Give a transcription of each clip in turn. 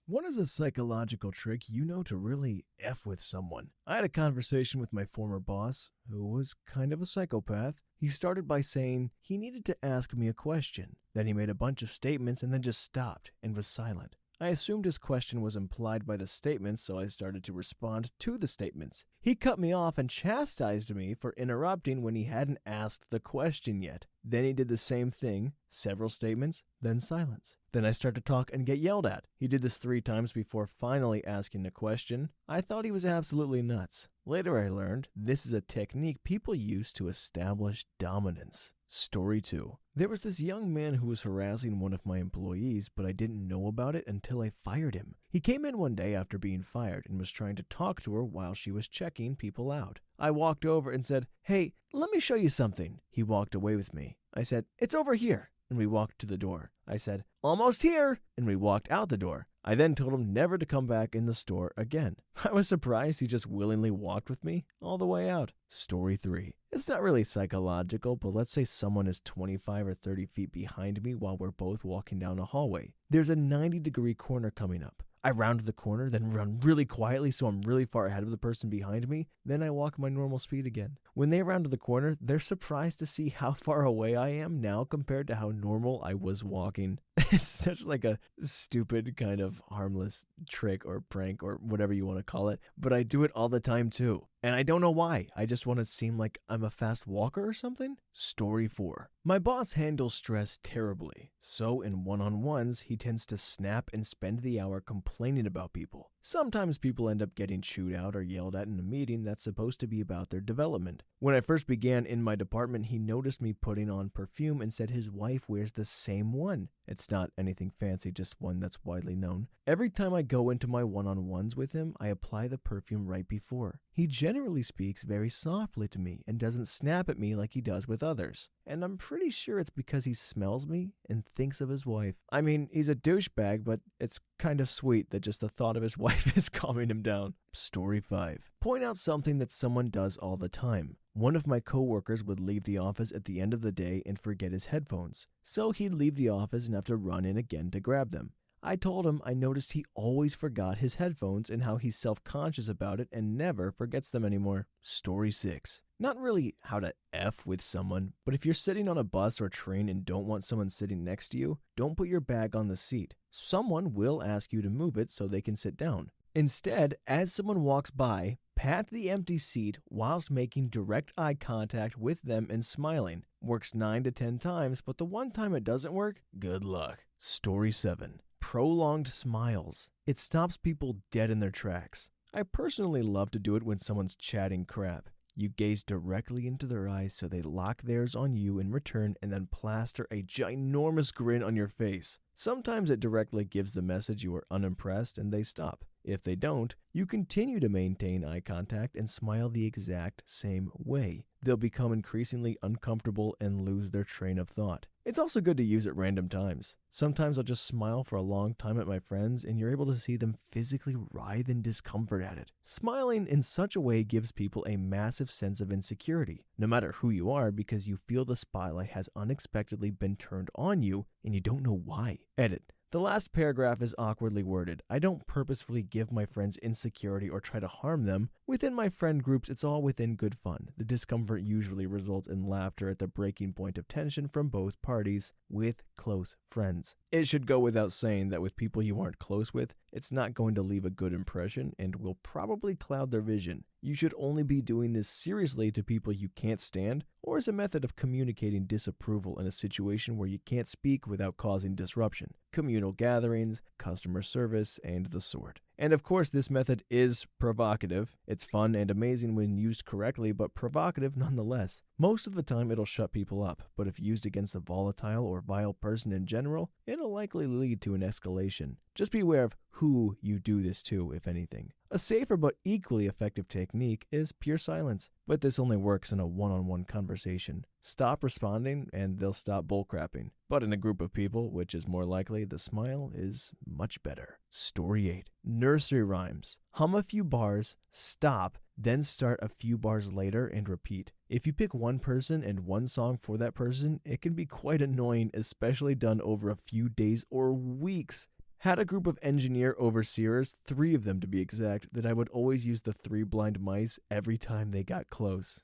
What is a psychological trick you know to really F with someone? I had a conversation with my former boss, who was kind of a psychopath. He started by saying he needed to ask me a question. Then he made a bunch of statements and then just stopped and was silent. I assumed his question was implied by the statements, so I started to respond to the statements. He cut me off and chastised me for interrupting when he hadn't asked the question yet. Then he did the same thing, several statements, then silence. Then I start to talk and get yelled at. He did this 3 times before finally asking a question. I thought he was absolutely nuts. Later I learned this is a technique people use to establish dominance. Story 2. There was this young man who was harassing one of my employees, but I didn't know about it until I fired him. He came in one day after being fired and was trying to talk to her while she was checking people out. I walked over and said, "Hey, let me show you something." He walked away with me. I said, "It's over here." And we walked to the door. I said, "Almost here." And we walked out the door. I then told him never to come back in the store again. I was surprised he just willingly walked with me all the way out. Story 3. It's not really psychological, but let's say someone is 25 or 30 feet behind me while we're both walking down a hallway. There's a 90-degree corner coming up. I round the corner, then run really quietly so I'm really far ahead of the person behind me. Then I walk my normal speed again. When they round the corner, they're surprised to see how far away I am now compared to how normal I was walking. It's such like a stupid kind of harmless trick or prank or whatever you want to call it, but I do it all the time too. And I don't know why. I just want to seem like I'm a fast walker or something. Story 4. My boss handles stress terribly. So in one-on-ones, he tends to snap and spend the hour complaining about people. Sometimes people end up getting chewed out or yelled at in a meeting that's supposed to be about their development. When I first began in my department, he noticed me putting on perfume and said his wife wears the same one. It's not anything fancy, just one that's widely known. Every time I go into my one-on-ones with him, I apply the perfume right before. He generally speaks very softly to me and doesn't snap at me like he does with others. And I'm pretty sure it's because he smells me and thinks of his wife. I mean, he's a douchebag, but it's kind of sweet that just the thought of his wife is calming him down. Story 5. Point out something that someone does all the time. One of my coworkers would leave the office at the end of the day and forget his headphones. So he'd leave the office and have to run in again to grab them. I told him I noticed he always forgot his headphones and how he's self-conscious about it and never forgets them anymore. Story 6. Not really how to F with someone, but if you're sitting on a bus or train and don't want someone sitting next to you, don't put your bag on the seat. Someone will ask you to move it so they can sit down. Instead, as someone walks by, pat the empty seat whilst making direct eye contact with them and smiling. Works 9 to 10 times, but the one time it doesn't work, good luck. Story 7. Prolonged smiles. It stops people dead in their tracks. I personally love to do it when someone's chatting crap. You gaze directly into their eyes so they lock theirs on you in return and then plaster a ginormous grin on your face. Sometimes it directly gives the message you are unimpressed and they stop. If they don't, you continue to maintain eye contact and smile the exact same way. They'll become increasingly uncomfortable and lose their train of thought. It's also good to use at random times. Sometimes I'll just smile for a long time at my friends and you're able to see them physically writhe in discomfort at it. Smiling in such a way gives people a massive sense of insecurity, no matter who you are, because you feel the spotlight has unexpectedly been turned on you and you don't know why. Edit. The last paragraph is awkwardly worded. I don't purposefully give my friends insecurity or try to harm them. Within my friend groups, it's all within good fun. The discomfort usually results in laughter at the breaking point of tension from both parties with close friends. It should go without saying that with people you aren't close with, it's not going to leave a good impression and will probably cloud their vision. You should only be doing this seriously to people you can't stand or as a method of communicating disapproval in a situation where you can't speak without causing disruption. Communal gatherings, customer service, and the sort. And of course, this method is provocative. It's fun and amazing when used correctly, but provocative nonetheless. Most of the time, it'll shut people up, but if used against a volatile or vile person in general, it'll likely lead to an escalation. Just be aware of who you do this to, if anything. A safer but equally effective technique is pure silence, but this only works in a one-on-one conversation. Stop responding and they'll stop bullcrapping. But in a group of people, which is more likely, the smile is much better. Story 8. Nursery rhymes. Hum a few bars, stop, then start a few bars later and repeat. If you pick one person and one song for that person, it can be quite annoying, especially done over a few days or weeks. Had a group of engineer overseers, 3 of them to be exact, that I would always use the 3 blind mice every time they got close.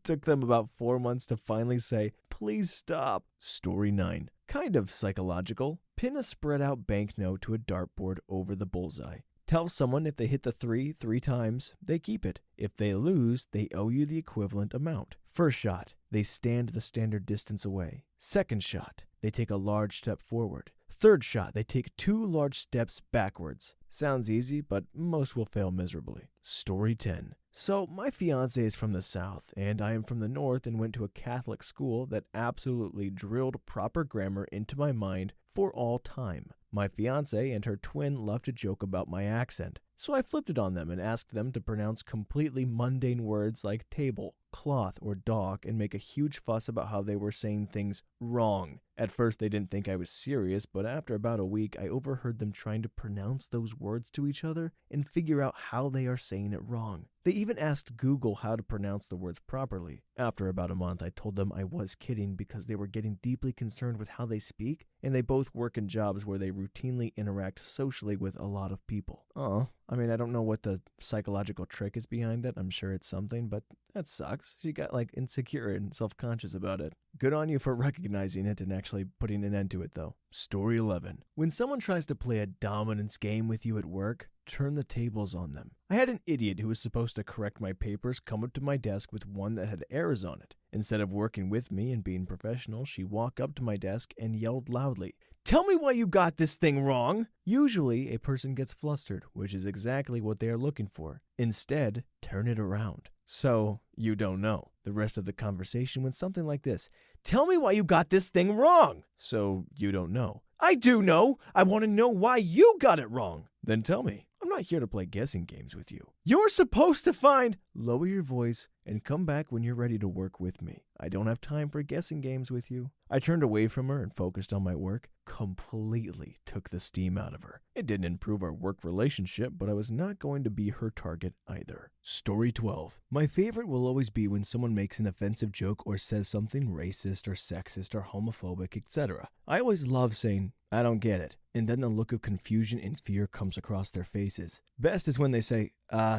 Took them about 4 months to finally say, please stop. Story 9. Kind of psychological. Pin a spread out banknote to a dartboard over the bullseye. Tell someone if they hit the 3 times, they keep it. If they lose, they owe you the equivalent amount. First shot, they stand the standard distance away. Second shot, they take a large step forward. Third shot, they take 2 large steps backwards. Sounds easy, but most will fail miserably. Story 10. So, my fiance is from the South, and I am from the North and went to a Catholic school that absolutely drilled proper grammar into my mind for all time. My fiance and her twin love to joke about my accent, so I flipped it on them and asked them to pronounce completely mundane words like table, cloth, or dog and make a huge fuss about how they were saying things wrong. At first they didn't think I was serious, but after about a week I overheard them trying to pronounce those words to each other and figure out how they are saying it wrong. They even asked Google how to pronounce the words properly. After about a month, I told them I was kidding because they were getting deeply concerned with how they speak, and they both work in jobs where they routinely interact socially with a lot of people. I mean, I don't know what the psychological trick is behind that. I'm sure it's something, but that sucks. She got insecure and self-conscious about it. Good on you for recognizing it and actually putting an end to it, though. Story 11. When someone tries to play a dominance game with you at work, turn the tables on them. I had an idiot who was supposed to correct my papers come up to my desk with one that had errors on it. Instead of working with me and being professional, she walked up to my desk and yelled loudly, "Tell me why you got this thing wrong!" Usually, a person gets flustered, which is exactly what they are looking for. Instead, turn it around. So, you don't know. The rest of the conversation went something like this. "Tell me why you got this thing wrong!" So, you don't know. "I do know! I want to know why you got it wrong!" "Then tell me. I'm not here to play guessing games with you." "You're supposed to find..." Lower your voice and come back when you're ready to work with me. I don't have time for guessing games with you. I turned away from her and focused on my work. Completely took the steam out of her. It didn't improve our work relationship, but I was not going to be her target either. Story 12. My favorite will always be when someone makes an offensive joke or says something racist or sexist or homophobic, etc. I always love saying, "I don't get it," and then the look of confusion and fear comes across their faces. Best is when they say,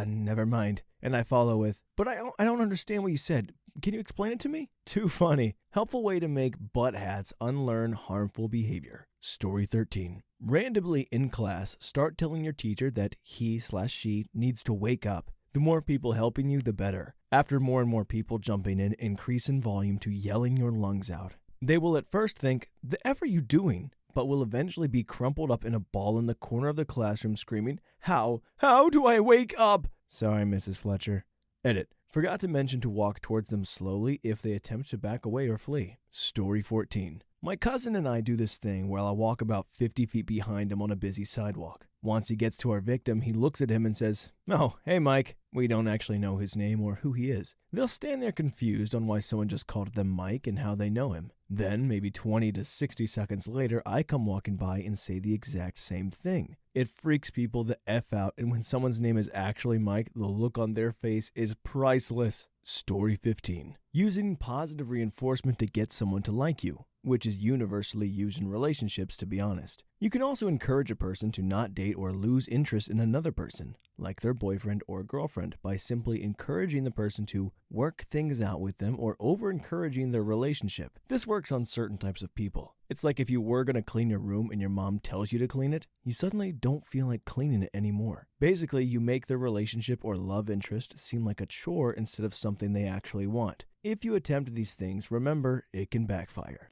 never mind, and I follow with, "But I don't understand what you said. Can you explain it to me?" Too funny. Helpful way to make butt hats unlearn harmful behavior. Story 13. Randomly in class, start telling your teacher that he/she needs to wake up. The more people helping you, the better. After more and more people jumping in, increase in volume to yelling your lungs out. They will at first think, "The F are you doing?" but will eventually be crumpled up in a ball in the corner of the classroom screaming, How do I wake up?" Sorry, Mrs. Fletcher. Edit. Forgot to mention to walk towards them slowly if they attempt to back away or flee. Story 14. My cousin and I do this thing where I'll walk about 50 feet behind him on a busy sidewalk. Once he gets to our victim, he looks at him and says, "Oh, hey Mike." We don't actually know his name or who he is. They'll stand there confused on why someone just called them Mike and how they know him. Then, maybe 20 to 60 seconds later, I come walking by and say the exact same thing. It freaks people the F out, and when someone's name is actually Mike, the look on their face is priceless. Story 15. Using positive reinforcement to get someone to like you, which is universally used in relationships, to be honest. You can also encourage a person to not date or lose interest in another person, like their boyfriend or girlfriend, by simply encouraging the person to work things out with them or over-encouraging their relationship. This works on certain types of people. It's like if you were going to clean your room and your mom tells you to clean it, you suddenly don't feel like cleaning it anymore. Basically, you make their relationship or love interest seem like a chore instead of something they actually want. If you attempt these things, remember, it can backfire.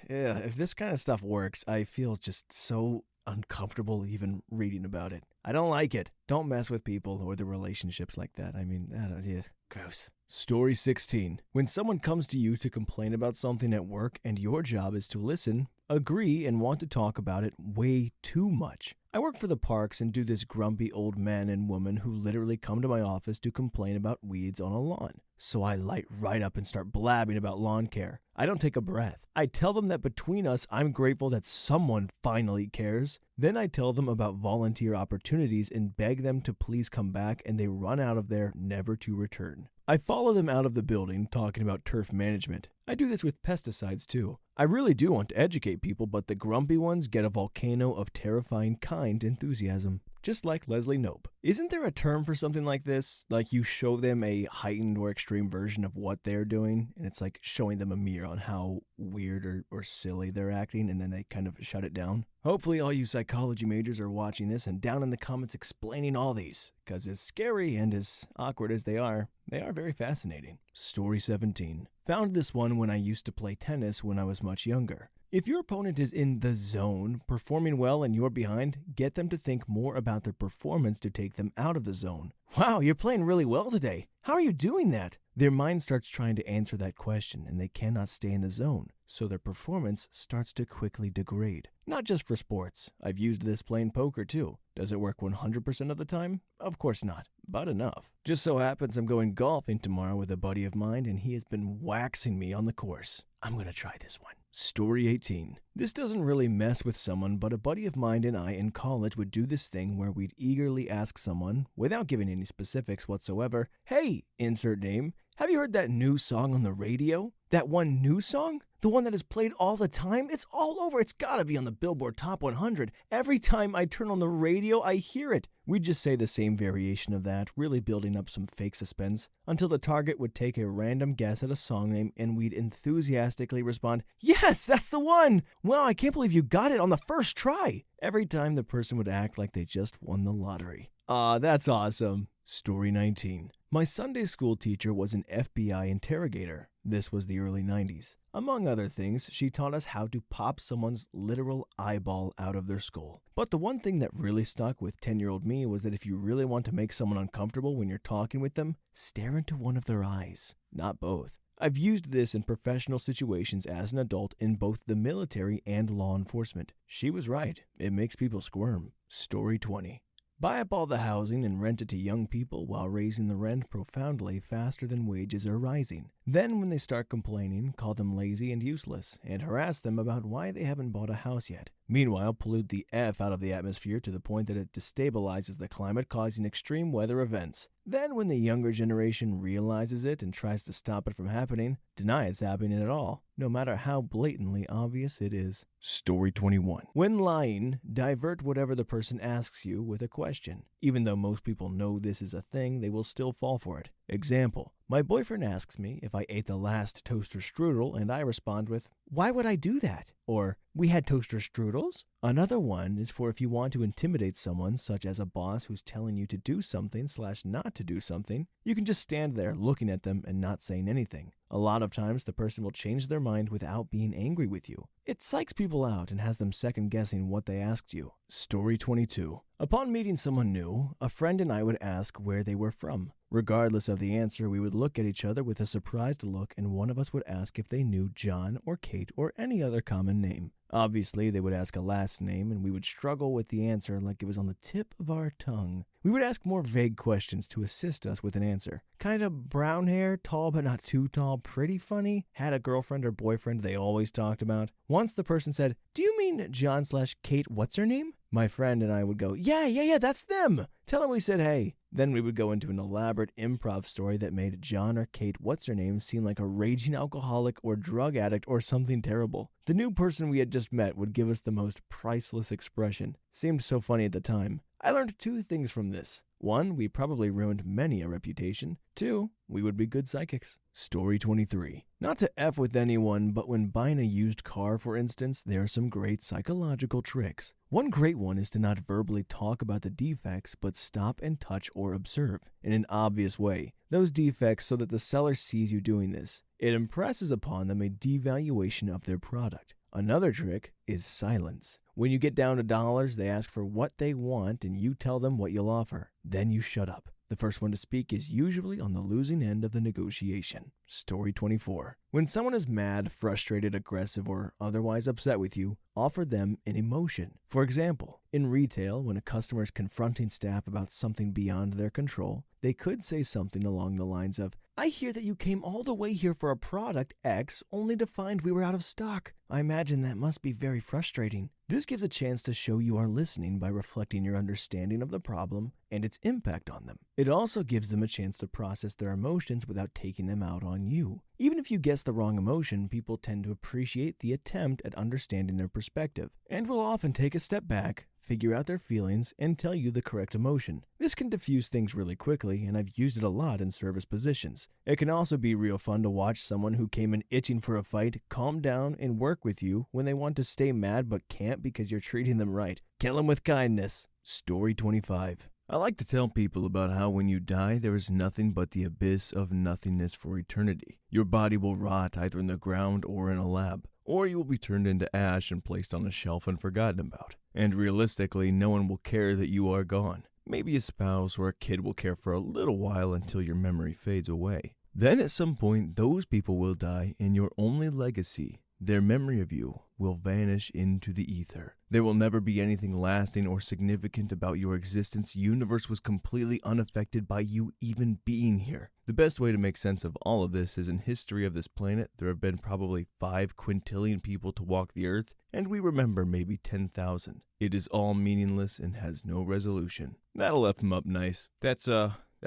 If this kind of stuff works, I feel just so uncomfortable even reading about it. I don't like it. Don't mess with people or the relationships like that. I mean, gross. Story 16. When someone comes to you to complain about something at work and your job is to listen, agree, and want to talk about it way too much. I work for the parks and do this grumpy old man and woman who literally come to my office to complain about weeds on a lawn. So I light right up and start blabbing about lawn care. I don't take a breath. I tell them that between us, I'm grateful that someone finally cares. Then I tell them about volunteer opportunities and beg them to please come back, and they run out of there never to return. I follow them out of the building talking about turf management. I do this with pesticides too. I really do want to educate people, but the grumpy ones get a volcano of terrifying kind enthusiasm. Just like Leslie Knope. Isn't there a term for something like this? Like you show them a heightened or extreme version of what they're doing, and it's like showing them a mirror on how weird or silly they're acting, and then they kind of shut it down. Hopefully all you psychology majors are watching this and down in the comments explaining all these, because as scary and as awkward as they are very fascinating. Story 17. Found this one when I used to play tennis when I was much younger. If your opponent is in the zone, performing well and you're behind, get them to think more about their performance to take them out of the zone. Wow, you're playing really well today. How are you doing that? Their mind starts trying to answer that question and they cannot stay in the zone, so their performance starts to quickly degrade. Not just for sports. I've used this playing poker too. Does it work 100% of the time? Of course not, but enough. Just so happens I'm going golfing tomorrow with a buddy of mine and he has been waxing me on the course. I'm going to try this one. Story 18. This doesn't really mess with someone, but a buddy of mine and I in college would do this thing where we'd eagerly ask someone, without giving any specifics whatsoever, "Hey, insert name, have you heard that new song on the radio? That one new song? The one that is played all the time? It's all over. It's gotta be on the Billboard Top 100. Every time I turn on the radio, I hear it." We'd just say the same variation of that, really building up some fake suspense, until the target would take a random guess at a song name and we'd enthusiastically respond, "Yes, that's the one! Wow, I can't believe you got it on the first try!" Every time the person would act like they just won the lottery. Aw, that's awesome. Story 19. My Sunday school teacher was an FBI interrogator. This was the early 90s. Among other things, she taught us how to pop someone's literal eyeball out of their skull. But the one thing that really stuck with 10-year-old me was that if you really want to make someone uncomfortable when you're talking with them, stare into one of their eyes, not both. I've used this in professional situations as an adult in both the military and law enforcement. She was right. It makes people squirm. Story 20. Buy up all the housing and rent it to young people while raising the rent profoundly faster than wages are rising. Then when they start complaining, call them lazy and useless, and harass them about why they haven't bought a house yet. Meanwhile, pollute the F out of the atmosphere to the point that it destabilizes the climate, causing extreme weather events. Then when the younger generation realizes it and tries to stop it from happening, deny it's happening at all, no matter how blatantly obvious it is. Story 21. When lying, divert whatever the person asks you with a question. Even though most people know this is a thing, they will still fall for it. Example. My boyfriend asks me if I ate the last toaster strudel, and I respond with, "Why would I do that?" Or, "We had toaster strudels?" Another one is for if you want to intimidate someone, such as a boss who's telling you to do something/not to do something, you can just stand there looking at them and not saying anything. A lot of times the person will change their mind without being angry with you. It psychs people out and has them second guessing what they asked you. Story 22. Upon meeting someone new, a friend and I would ask where they were from. Regardless of the answer, we would look at each other with a surprised look, and one of us would ask if they knew John or Kate or any other common name. Obviously, they would ask a last name, and we would struggle with the answer like it was on the tip of our tongue. We would ask more vague questions to assist us with an answer. Kind of brown hair, tall but not too tall, pretty funny, had a girlfriend or boyfriend they always talked about. Once the person said, "Do you mean John/Kate what's her name?" My friend and I would go, yeah, that's them. Tell them we said hey. Then we would go into an elaborate improv story that made John or Kate what's her name seem like a raging alcoholic or drug addict or something terrible. The new person we had just met would give us the most priceless expression. Seemed so funny at the time. I learned 2 things from this. 1, we probably ruined many a reputation. 2, we would be good psychics. Story 23. Not to F with anyone, but when buying a used car, for instance, there are some great psychological tricks. One great one is to not verbally talk about the defects, but stop and touch or observe, in an obvious way, those defects so that the seller sees you doing this. It impresses upon them a devaluation of their product. Another trick is silence. When you get down to dollars, they ask for what they want and you tell them what you'll offer. Then you shut up. The first one to speak is usually on the losing end of the negotiation. Story 24. When someone is mad, frustrated, aggressive, or otherwise upset with you, offer them an emotion. For example, in retail, when a customer is confronting staff about something beyond their control, they could say something along the lines of, "I hear that you came all the way here for a product X only to find we were out of stock. I imagine that must be very frustrating." This gives a chance to show you are listening by reflecting your understanding of the problem and its impact on them. It also gives them a chance to process their emotions without taking them out on you. Even if you guess the wrong emotion, people tend to appreciate the attempt at understanding their perspective, and will often take a step back, figure out their feelings, and tell you the correct emotion. This can diffuse things really quickly, and I've used it a lot in service positions. It can also be real fun to watch someone who came in itching for a fight calm down and work with you when they want to stay mad but can't because you're treating them right. Kill them with kindness. Story 25. I like to tell people about how when you die, there is nothing but the abyss of nothingness for eternity. Your body will rot either in the ground or in a lab, or you will be turned into ash and placed on a shelf and forgotten about. And realistically, no one will care that you are gone. Maybe a spouse or a kid will care for a little while until your memory fades away. Then at some point, those people will die, and your only legacy, their memory of you, will vanish into the ether. There will never be anything lasting or significant about your existence. The universe was completely unaffected by you even being here. The best way to make sense of all of this is in history of this planet, there have been probably 5 quintillion people to walk the earth, and we remember maybe 10,000. It is all meaningless and has no resolution. That'll F him up nice. That's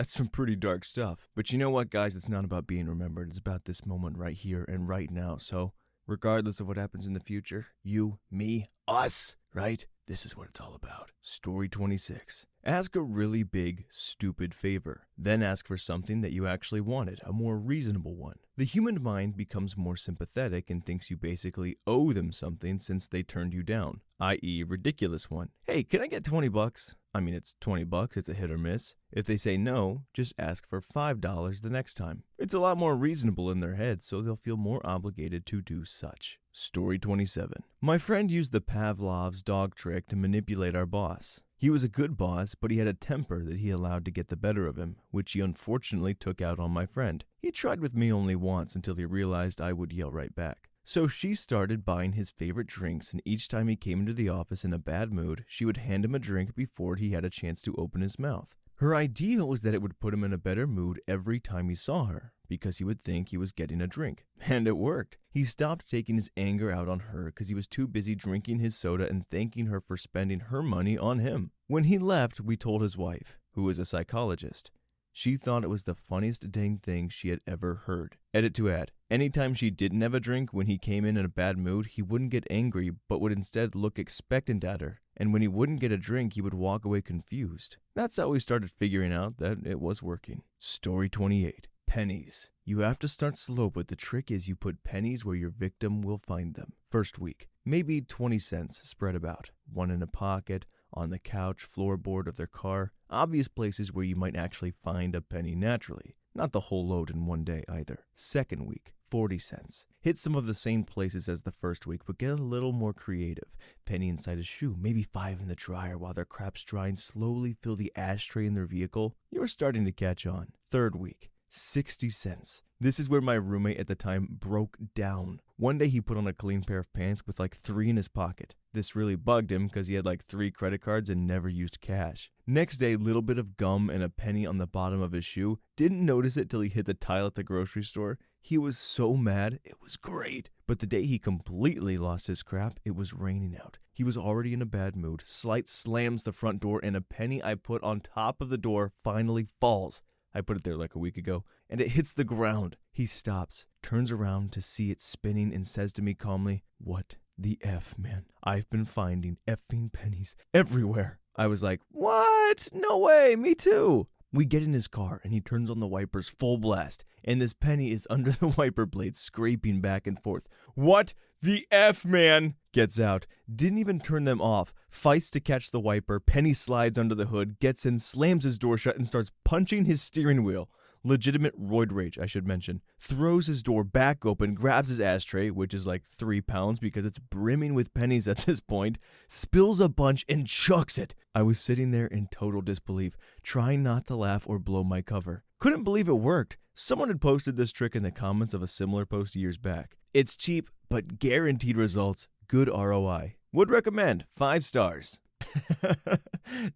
some pretty dark stuff. But you know what, guys? It's not about being remembered. It's about this moment right here and right now. So, regardless of what happens in the future, you, me, us, right? This is what it's all about. Story 26. Ask a really big, stupid favor. Then ask for something that you actually wanted, a more reasonable one. The human mind becomes more sympathetic and thinks you basically owe them something since they turned you down, i.e. ridiculous one. Hey, can I get $20? I mean, it's $20, it's a hit or miss. If they say no, just ask for $5 the next time. It's a lot more reasonable in their head, so they'll feel more obligated to do such. Story 27. My friend used the Pavlov's dog trick to manipulate our boss. He was a good boss, but he had a temper that he allowed to get the better of him, which he unfortunately took out on my friend. He tried with me only once until he realized I would yell right back. So she started buying his favorite drinks, and each time he came into the office in a bad mood, she would hand him a drink before he had a chance to open his mouth. Her idea was that it would put him in a better mood every time he saw her, because he would think he was getting a drink. And it worked. He stopped taking his anger out on her because he was too busy drinking his soda and thanking her for spending her money on him. When he left, we told his wife, who is a psychologist. She thought it was the funniest dang thing she had ever heard. Edit to add, anytime she didn't have a drink when he came in a bad mood, he wouldn't get angry, but would instead look expectant at her. And when he wouldn't get a drink, he would walk away confused. That's how we started figuring out that it was working. Story 28. Pennies. You have to start slow, but the trick is you put pennies where your victim will find them. First week, maybe 20 cents spread about. One in a pocket, on the couch, floorboard of their car. Obvious places where you might actually find a penny naturally. Not the whole load in one day either. Second week, 40 cents. Hit some of the same places as the first week, but get a little more creative. Penny inside a shoe, maybe 5 in the dryer while their crap's drying. Slowly fill the ashtray in their vehicle. You're starting to catch on. Third week, 60 cents. This is where my roommate at the time broke down. One day he put on a clean pair of pants with like 3 in his pocket. This really bugged him because he had like 3 credit cards and never used cash. Next day, little bit of gum and a penny on the bottom of his shoe. Didn't notice it till he hit the tile at the grocery store. He was so mad, it was great. But the day he completely lost his crap, it was raining out. He was already in a bad mood. Slight slams the front door and a penny I put on top of the door finally falls. I put it there like a week ago, and it hits the ground. He stops, turns around to see it spinning, and says to me calmly, "What the F, man? I've been finding effing pennies everywhere." I was like, "What? No way, me too." We get in his car, and he turns on the wipers full blast, and this penny is under the wiper blade scraping back and forth. "What the F, man?" Gets out, didn't even turn them off, fights to catch the wiper, penny slides under the hood, gets in, slams his door shut, and starts punching his steering wheel. Legitimate roid rage, I should mention. Throws his door back open, grabs his ashtray, which is like 3 pounds because it's brimming with pennies at this point, spills a bunch, and chucks it. I was sitting there in total disbelief, trying not to laugh or blow my cover. Couldn't believe it worked. Someone had posted this trick in the comments of a similar post years back. It's cheap, but guaranteed results. Good ROI. Would recommend. 5 stars.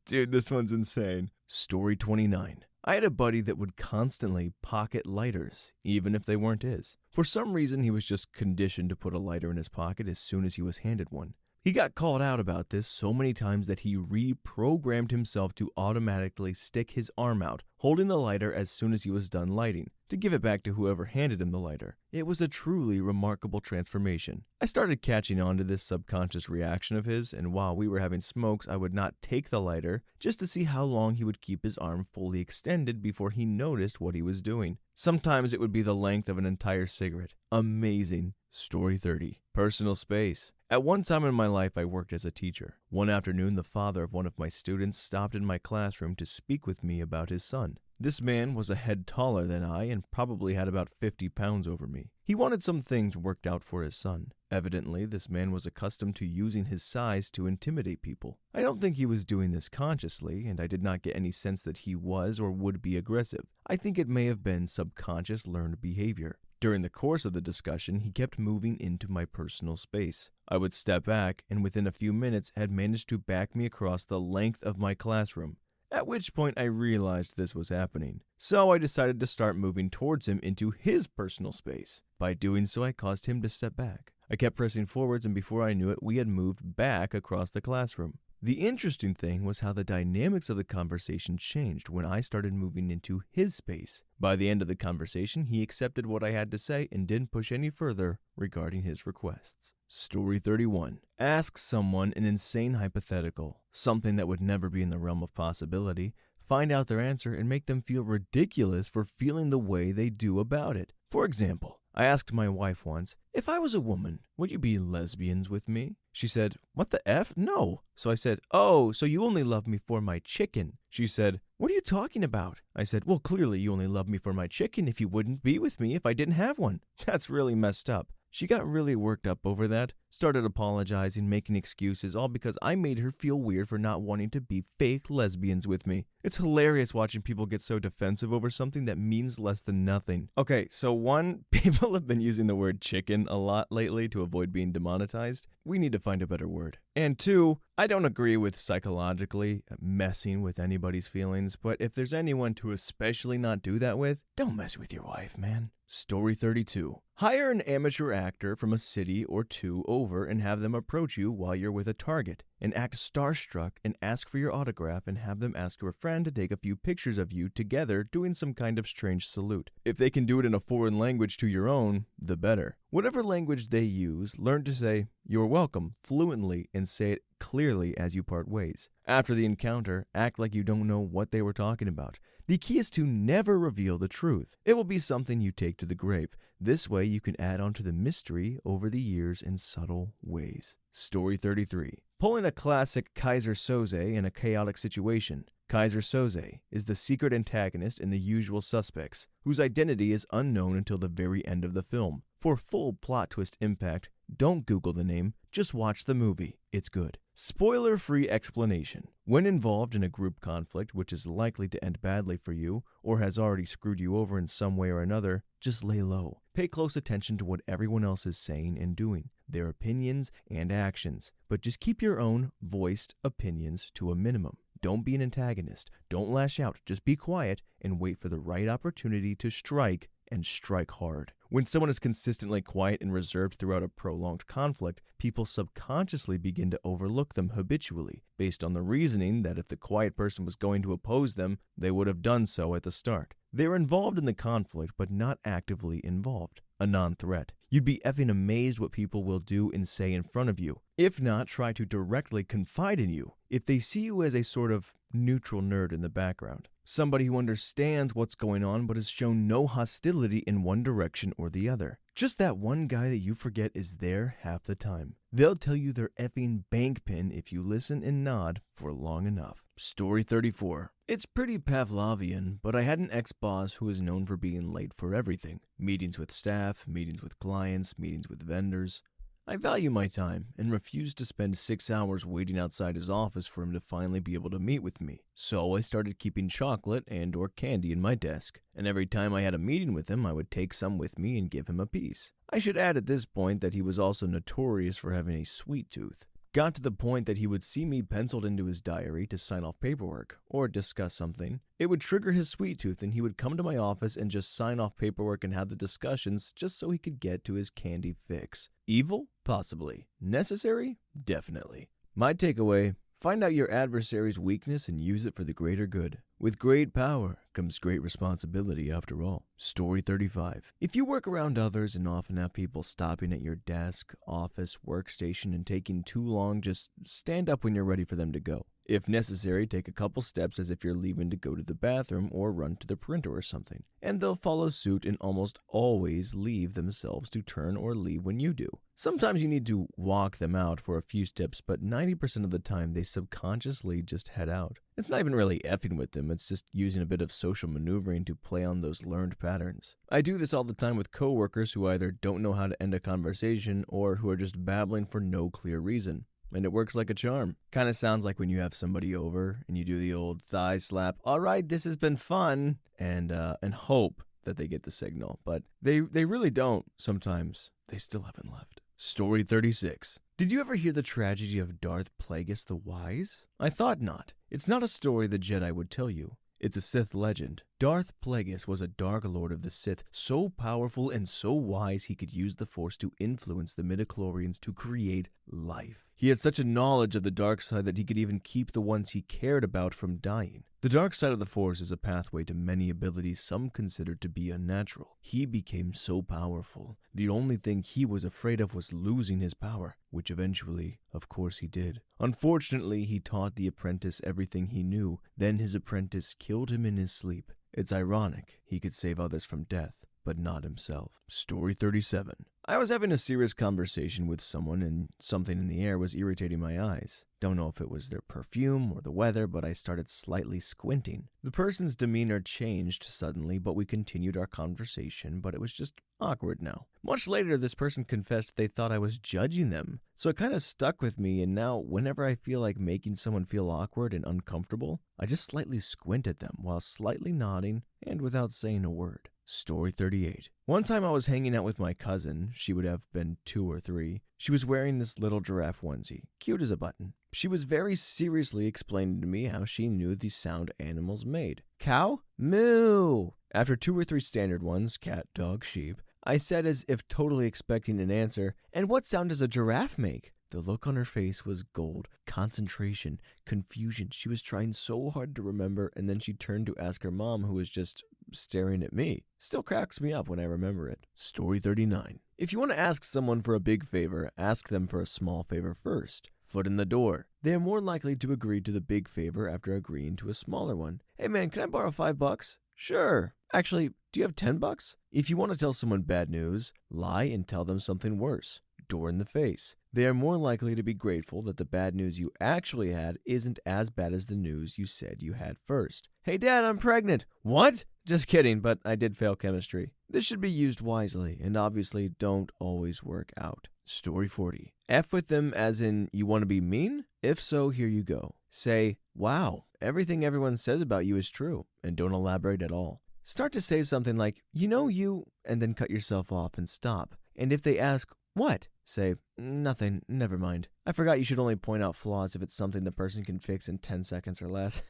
Dude, this one's insane. Story 29. I had a buddy that would constantly pocket lighters, even if they weren't his. For some reason, he was just conditioned to put a lighter in his pocket as soon as he was handed one. He got called out about this so many times that he reprogrammed himself to automatically stick his arm out, holding the lighter as soon as he was done lighting, to give it back to whoever handed him the lighter. It was a truly remarkable transformation. I started catching on to this subconscious reaction of his, and while we were having smokes, I would not take the lighter just to see how long he would keep his arm fully extended before he noticed what he was doing. Sometimes it would be the length of an entire cigarette. Amazing. Story 30. Personal space. At one time in my life, I worked as a teacher. One afternoon, the father of one of my students stopped in my classroom to speak with me about his son. This man was a head taller than I and probably had about 50 pounds over me. He wanted some things worked out for his son. Evidently, this man was accustomed to using his size to intimidate people. I don't think he was doing this consciously, and I did not get any sense that he was or would be aggressive. I think it may have been subconscious learned behavior. During the course of the discussion, he kept moving into my personal space. I would step back, and within a few minutes had managed to back me across the length of my classroom. At which point I realized this was happening. So I decided to start moving towards him into his personal space. By doing so, I caused him to step back. I kept pressing forwards, and before I knew it, we had moved back across the classroom. The interesting thing was how the dynamics of the conversation changed when I started moving into his space. By the end of the conversation, he accepted what I had to say and didn't push any further regarding his requests. Story 31. Ask someone an insane hypothetical, something that would never be in the realm of possibility. Find out their answer and make them feel ridiculous for feeling the way they do about it. For example, I asked my wife once, if I was a woman, would you be lesbians with me? She said, what the F? No. So I said, oh, so you only love me for my chicken. She said, what are you talking about? I said, well, clearly you only love me for my chicken if you wouldn't be with me if I didn't have one. That's really messed up. She got really worked up over that, started apologizing, making excuses, all because I made her feel weird for not wanting to be fake lesbians with me. It's hilarious watching people get so defensive over something that means less than nothing. Okay, so one, people have been using the word chicken a lot lately to avoid being demonetized. We need to find a better word. And two, I don't agree with psychologically messing with anybody's feelings, but if there's anyone to especially not do that with, don't mess with your wife, man. Story 32. Hire an amateur actor from a city or two over and have them approach you while you're with a target, and act starstruck and ask for your autograph and have them ask your friend to take a few pictures of you together doing some kind of strange salute. If they can do it in a foreign language to your own, the better. Whatever language they use, learn to say, "You're welcome," fluently and say it clearly as you part ways. After the encounter, act like you don't know what they were talking about. The key is to never reveal the truth. It will be something you take to the grave. This way you can add on to the mystery over the years in subtle ways. Story 33. Pulling a classic Kaiser Soze in a chaotic situation. Kaiser Soze is the secret antagonist in The Usual Suspects, whose identity is unknown until the very end of the film. For full plot twist impact, don't Google the name, just watch the movie. It's good. Spoiler-free explanation. When involved in a group conflict which is likely to end badly for you, or has already screwed you over in some way or another, just lay low. Pay close attention to what everyone else is saying and doing, their opinions and actions, but just keep your own voiced opinions to a minimum. Don't be an antagonist. Don't lash out. Just be quiet and wait for the right opportunity to strike, and strike hard. When someone is consistently quiet and reserved throughout a prolonged conflict, people subconsciously begin to overlook them habitually, based on the reasoning that if the quiet person was going to oppose them, they would have done so at the start. They're involved in the conflict, but not actively involved. A non-threat. You'd be effing amazed what people will do and say in front of you. If not, try to directly confide in you. If they see you as a sort of neutral nerd in the background. Somebody who understands what's going on but has shown no hostility in one direction or the other. Just that one guy that you forget is there half the time. They'll tell you their effing bank pin if you listen and nod for long enough. Story 34. It's pretty Pavlovian, but I had an ex-boss who was known for being late for everything. Meetings with staff, meetings with clients, meetings with vendors. I value my time and refused to spend 6 hours waiting outside his office for him to finally be able to meet with me. So I started keeping chocolate and or candy in my desk, and every time I had a meeting with him, I would take some with me and give him a piece. I should add at this point that he was also notorious for having a sweet tooth. Got to the point that he would see me penciled into his diary to sign off paperwork or discuss something. It would trigger his sweet tooth and he would come to my office and just sign off paperwork and have the discussions just so he could get to his candy fix. Evil? Possibly. Necessary? Definitely. My takeaway: find out your adversary's weakness and use it for the greater good. With great power comes great responsibility after all. Story 35. If you work around others and often have people stopping at your desk, office, workstation and taking too long, just stand up when you're ready for them to go. If necessary, take a couple steps as if you're leaving to go to the bathroom or run to the printer or something, and they'll follow suit and almost always leave themselves to turn or leave when you do. Sometimes you need to walk them out for a few steps, but 90% of the time they subconsciously just head out. It's not even really effing with them, it's just using a bit of social maneuvering to play on those learned patterns. I do this all the time with coworkers who either don't know how to end a conversation or who are just babbling for no clear reason. And it works like a charm. Kind of sounds like when you have somebody over and you do the old thigh slap, "All right, this has been fun," and hope that they get the signal. But they really don't sometimes. They still haven't left. Story 36. Did you ever hear the tragedy of Darth Pleus the Wise? I thought not. It's not a story the Jedi would tell you. It's a Sith legend. Darth Pleus was a Dark Lord of the Sith, so powerful and so wise he could use the Force to influence the midichlorians to create life. He had such a knowledge of the dark side that he could even keep the ones he cared about from dying. The dark side of the Force is a pathway to many abilities some considered to be unnatural. He became so powerful. The only thing he was afraid of was losing his power, which eventually, of course, he did. Unfortunately, he taught the apprentice everything he knew. Then his apprentice killed him in his sleep. It's ironic he could save others from death, but not himself. Story 37. I was having a serious conversation with someone and something in the air was irritating my eyes. Don't know if it was their perfume or the weather, but I started slightly squinting. The person's demeanor changed suddenly, but we continued our conversation, but it was just awkward now. Much later, this person confessed they thought I was judging them, so it kind of stuck with me, and now whenever I feel like making someone feel awkward and uncomfortable, I just slightly squint at them while slightly nodding and without saying a word. Story 38. One time I was hanging out with my cousin. She would have been 2 or 3. She was wearing this little giraffe onesie, cute as a button. She was very seriously explaining to me how she knew the sound animals made. Cow? Moo! After 2 or 3 standard ones, cat, dog, sheep, I said as if totally expecting an answer, "And what sound does a giraffe make?" The look on her face was gold, concentration, confusion. She was trying so hard to remember, and then she turned to ask her mom, who was just staring at me. Still cracks me up when I remember it. Story 39. If you want to ask someone for a big favor, ask them for a small favor first. Foot in the door. They are more likely to agree to the big favor after agreeing to a smaller one. "Hey man, can I borrow $5? "Sure. Actually, do you have $10? If you want to tell someone bad news, lie and tell them something worse. Door in the face. They are more likely to be grateful that the bad news you actually had isn't as bad as the news you said you had first. "Hey dad, I'm pregnant." "What?" Just kidding, but I did fail chemistry. This should be used wisely, and obviously don't always work out. Story 40. F with them as in you want to be mean? If so, here you go. Say, "Wow, everything everyone says about you is true," and don't elaborate at all. Start to say something like, you, and then cut yourself off and stop. And if they ask, "What?" say, "Nothing, never mind. I forgot you should only point out flaws if it's something the person can fix in 10 seconds or less."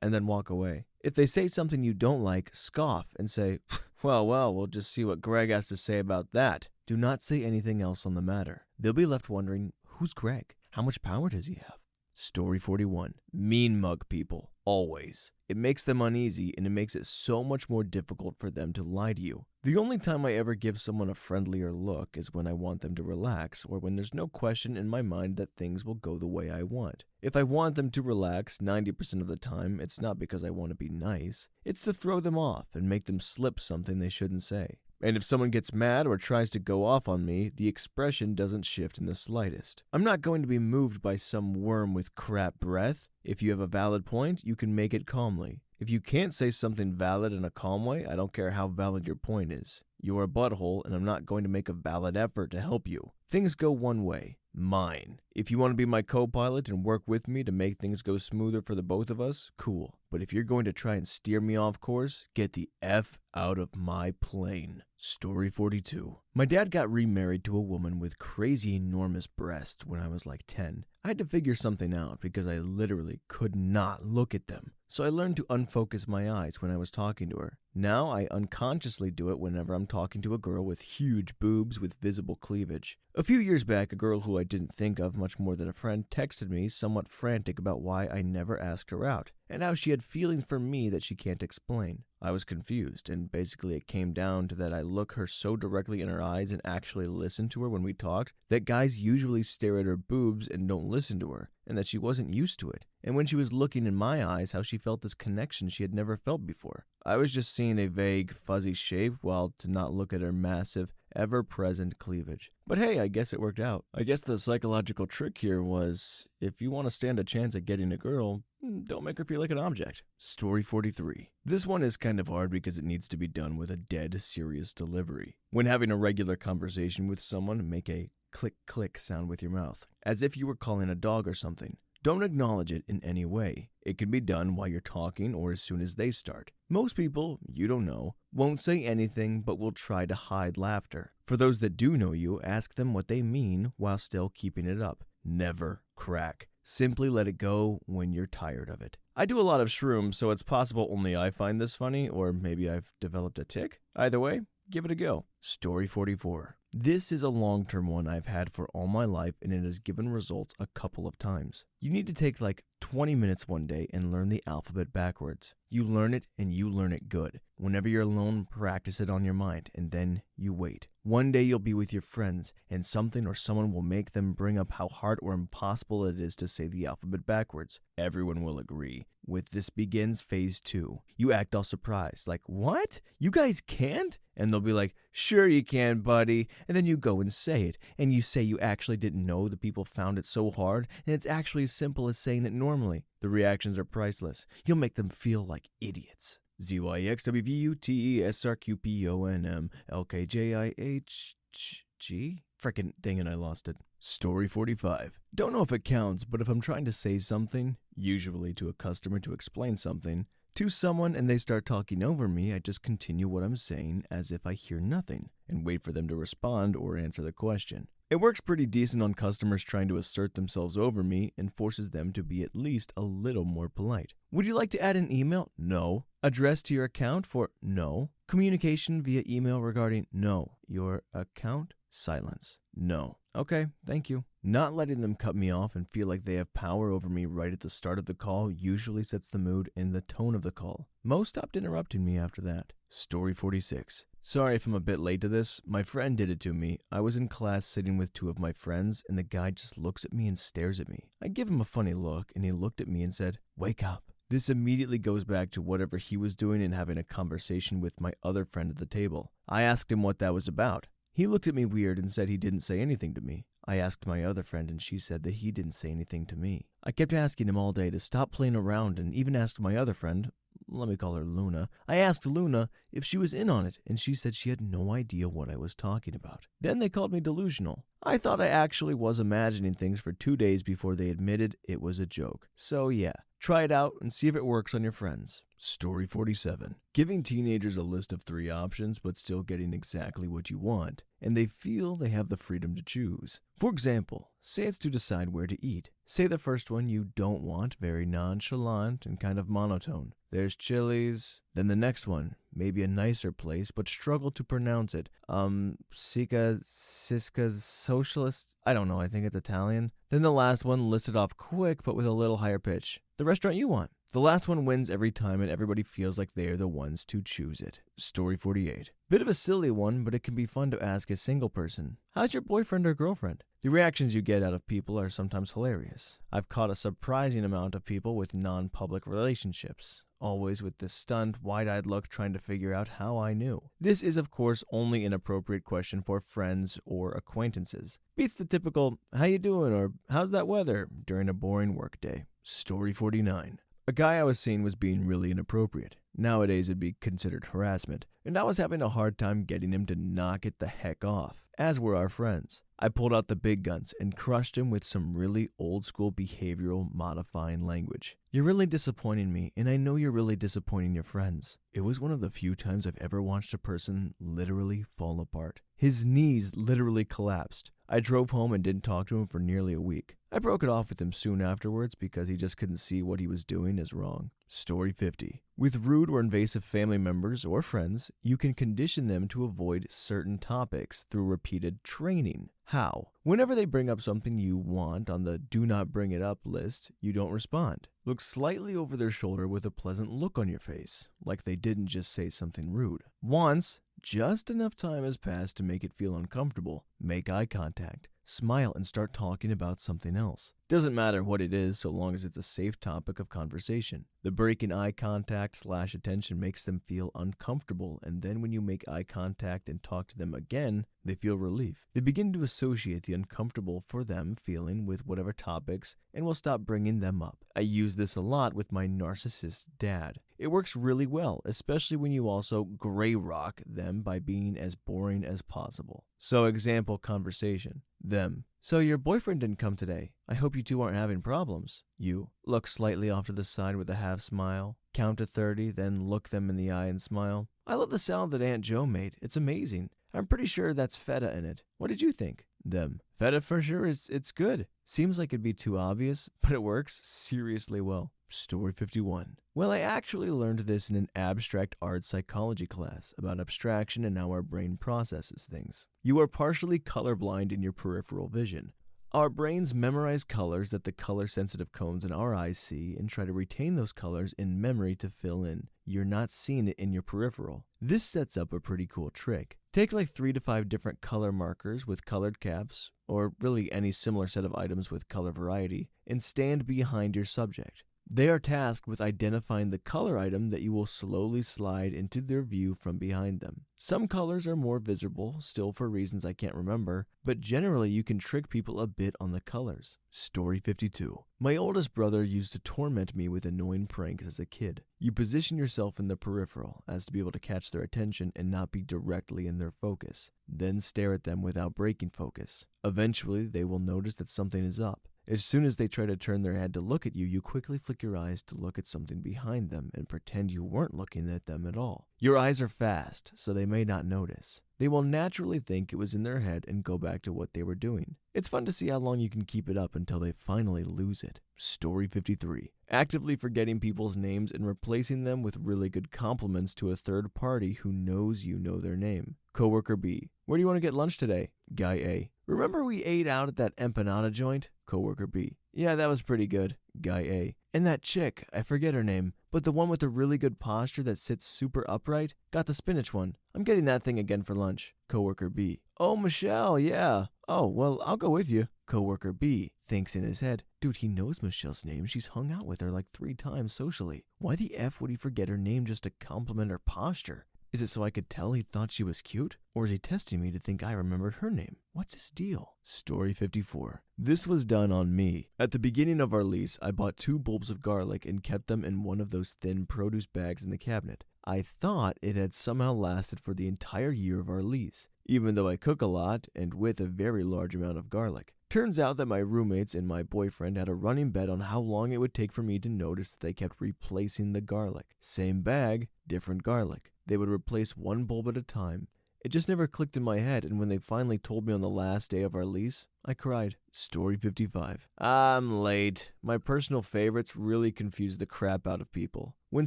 And then walk away. If they say something you don't like, scoff and say, well, we'll just see what Greg has to say about that." Do not say anything else on the matter. They'll be left wondering, who's Greg? How much power does he have? Story 41. Mean mug people. Always. It makes them uneasy, and it makes it so much more difficult for them to lie to you. The only time I ever give someone a friendlier look is when I want them to relax, or when there's no question in my mind that things will go the way I want. If I want them to relax 90% of the time, it's not because I want to be nice. It's to throw them off and make them slip something they shouldn't say. And if someone gets mad or tries to go off on me, the expression doesn't shift in the slightest. I'm not going to be moved by some worm with crap breath. If you have a valid point, you can make it calmly. If you can't say something valid in a calm way, I don't care how valid your point is. You're a butthole, and I'm not going to make a valid effort to help you. Things go one way. Mine. If you want to be my co-pilot and work with me to make things go smoother for the both of us, cool. But if you're going to try and steer me off course, get the F out of my plane. Story 42. My dad got remarried to a woman with crazy enormous breasts when I was like 10. I had to figure something out because I literally could not look at them. So I learned to unfocus my eyes when I was talking to her. Now I unconsciously do it whenever I'm talking to a girl with huge boobs with visible cleavage. A few years back, a girl who I didn't think of much more than a friend texted me somewhat frantic about why I never asked her out, and how she had feelings for me that she can't explain. I was confused, and basically it came down to that I look her so directly in her eyes and actually listen to her when we talked, that guys usually stare at her boobs and don't listen to her, and that she wasn't used to it. And when she was looking in my eyes, how she felt this connection she had never felt before. I was just seeing a vague, fuzzy shape, while to not look at her massive, ever-present cleavage. But hey, I guess it worked out. I guess the psychological trick here was, if you want to stand a chance at getting a girl, don't make her feel like an object. Story 43. This one is kind of hard because it needs to be done with a dead serious delivery. When having a regular conversation with someone, make a click-click sound with your mouth, as if you were calling a dog or something. Don't acknowledge it in any way. It can be done while you're talking or as soon as they start. Most people, you don't know, won't say anything but will try to hide laughter. For those that do know you, ask them what they mean while still keeping it up. Never crack. Simply let it go when you're tired of it. I do a lot of shrooms, so it's possible only I find this funny, or maybe I've developed a tic. Either way, give it a go. Story 44. This is a long-term one I've had for all my life, and it has given results a couple of times. You need to take like 20 minutes one day and learn the alphabet backwards. You learn it and you learn it good. Whenever you're alone, practice it on your mind, and then you wait. One day you'll be with your friends, and something or someone will make them bring up how hard or impossible it is to say the alphabet backwards. Everyone will agree. With this begins phase 2. You act all surprised, like, what? You guys can't? And they'll be like, sure you can, buddy. And then you go and say it, and you say you actually didn't know the people found it so hard, and it's actually as simple as saying it normally. The reactions are priceless. You'll make them feel like idiots. ZYXWVUTESRQPONMLKJIHG? Frickin' dang it, I lost it. Story 45. Don't know if it counts, but if I'm trying to say something, usually to a customer to explain something, to someone and they start talking over me, I just continue what I'm saying as if I hear nothing, and wait for them to respond or answer the question. It works pretty decent on customers trying to assert themselves over me and forces them to be at least a little more polite. Would you like to add an email? No. Address to your account for no. Communication via email regarding no. Your account? Silence. No. Okay, thank you. Not letting them cut me off and feel like they have power over me right at the start of the call usually sets the mood and the tone of the call. Most stopped interrupting me after that. Story 46. Sorry if I'm a bit late to this. My friend did it to me. I was in class sitting with two of my friends, and the guy just looks at me and stares at me. I give him a funny look, and he looked at me and said, "Wake up." This immediately goes back to whatever he was doing and having a conversation with my other friend at the table. I asked him what that was about. He looked at me weird and said he didn't say anything to me. I asked my other friend and she said that he didn't say anything to me. I kept asking him all day to stop playing around and even asked my other friend, let me call her Luna. I asked Luna if she was in on it and she said she had no idea what I was talking about. Then they called me delusional. I thought I actually was imagining things for 2 days before they admitted it was a joke. So yeah, try it out and see if it works on your friends. Story 47. Giving teenagers a list of 3 options but still getting exactly what you want, and they feel they have the freedom to choose. For example, say it's to decide where to eat. Say the first one you don't want, very nonchalant and kind of monotone. There's Chili's. Then the next one, maybe a nicer place, but struggle to pronounce it. Siska Socialist? I don't know, I think it's Italian. Then the last one listed off quick, but with a little higher pitch. The restaurant you want. The last one wins every time and everybody feels like they are the ones to choose it. Story 48. Bit of a silly one, but it can be fun to ask a single person. How's your boyfriend or girlfriend? The reactions you get out of people are sometimes hilarious. I've caught a surprising amount of people with non-public relationships. Always with this stunned, wide-eyed look trying to figure out how I knew. This is, of course, only an appropriate question for friends or acquaintances. Beats the typical, how you doing, or how's that weather, during a boring workday. Story 49. A guy I was seeing was being really inappropriate. Nowadays it'd be considered harassment, and I was having a hard time getting him to knock it the heck off, as were our friends. I pulled out the big guns and crushed him with some really old school behavioral modifying language. You're really disappointing me, and I know you're really disappointing your friends. It was one of the few times I've ever watched a person literally fall apart. His knees literally collapsed. I drove home and didn't talk to him for nearly a week. I broke it off with him soon afterwards because he just couldn't see what he was doing as wrong. Story 50. With rude or invasive family members or friends, you can condition them to avoid certain topics through repeated training. How? Whenever they bring up something you want on the do not bring it up list, you don't respond. Look slightly over their shoulder with a pleasant look on your face, like they didn't just say something rude. Once just enough time has passed to make it feel uncomfortable, make eye contact, smile, and start talking about something else. Doesn't matter what it is so long as it's a safe topic of conversation. The break in eye contact / attention makes them feel uncomfortable, and then when you make eye contact and talk to them again, they feel relief. They begin to associate the uncomfortable for them feeling with whatever topics and will stop bringing them up. I use this a lot with my narcissist dad. It works really well, especially when you also gray rock them by being as boring as possible. So example conversation. Them. So your boyfriend didn't come today. I hope you two aren't having problems. You. Look slightly off to the side with a half smile. Count to 30, then look them in the eye and smile. I love the salad that Aunt Jo made. It's amazing. I'm pretty sure that's feta in it. What did you think? Them. Feta for sure, it's good. Seems like it'd be too obvious, but it works seriously well. Story 51. Well, I actually learned this in an abstract art psychology class about abstraction and how our brain processes things. You are partially colorblind in your peripheral vision. Our brains memorize colors that the color-sensitive cones in our eyes see and try to retain those colors in memory to fill in. You're not seeing it in your peripheral. This sets up a pretty cool trick. Take like 3 to 5 different color markers with colored caps, or really any similar set of items with color variety, and stand behind your subject. They are tasked with identifying the color item that you will slowly slide into their view from behind them. Some colors are more visible, still for reasons I can't remember, but generally you can trick people a bit on the colors. Story 52. My oldest brother used to torment me with annoying pranks as a kid. You position yourself in the peripheral as to be able to catch their attention and not be directly in their focus. Then stare at them without breaking focus. Eventually, they will notice that something is up. As soon as they try to turn their head to look at you, you quickly flick your eyes to look at something behind them and pretend you weren't looking at them at all. Your eyes are fast, so they may not notice. They will naturally think it was in their head and go back to what they were doing. It's fun to see how long you can keep it up until they finally lose it. Story 53. Actively forgetting people's names and replacing them with really good compliments to a third party who knows you know their name. Coworker B. Where do you want to get lunch today? Guy A. Remember we ate out at that empanada joint? Coworker B. Yeah, that was pretty good. Guy A. And that chick, I forget her name, but the one with the really good posture that sits super upright? Got the spinach one. I'm getting that thing again for lunch. Coworker B. Oh, Michelle, yeah. Oh, well, I'll go with you. Coworker B thinks in his head, dude, he knows Michelle's name. She's hung out with her like 3 times socially. Why the F would he forget her name just to compliment her posture? Is it so I could tell he thought she was cute? Or is he testing me to think I remembered her name? What's his deal? Story 54. This was done on me. At the beginning of our lease, I bought 2 bulbs of garlic and kept them in one of those thin produce bags in the cabinet. I thought it had somehow lasted for the entire year of our lease, even though I cook a lot and with a very large amount of garlic. Turns out that my roommates and my boyfriend had a running bet on how long it would take for me to notice that they kept replacing the garlic. Same bag, different garlic. They would replace 1 bulb at a time. It just never clicked in my head, and when they finally told me on the last day of our lease, I cried. Story 55. I'm late. My personal favorites really confuse the crap out of people. When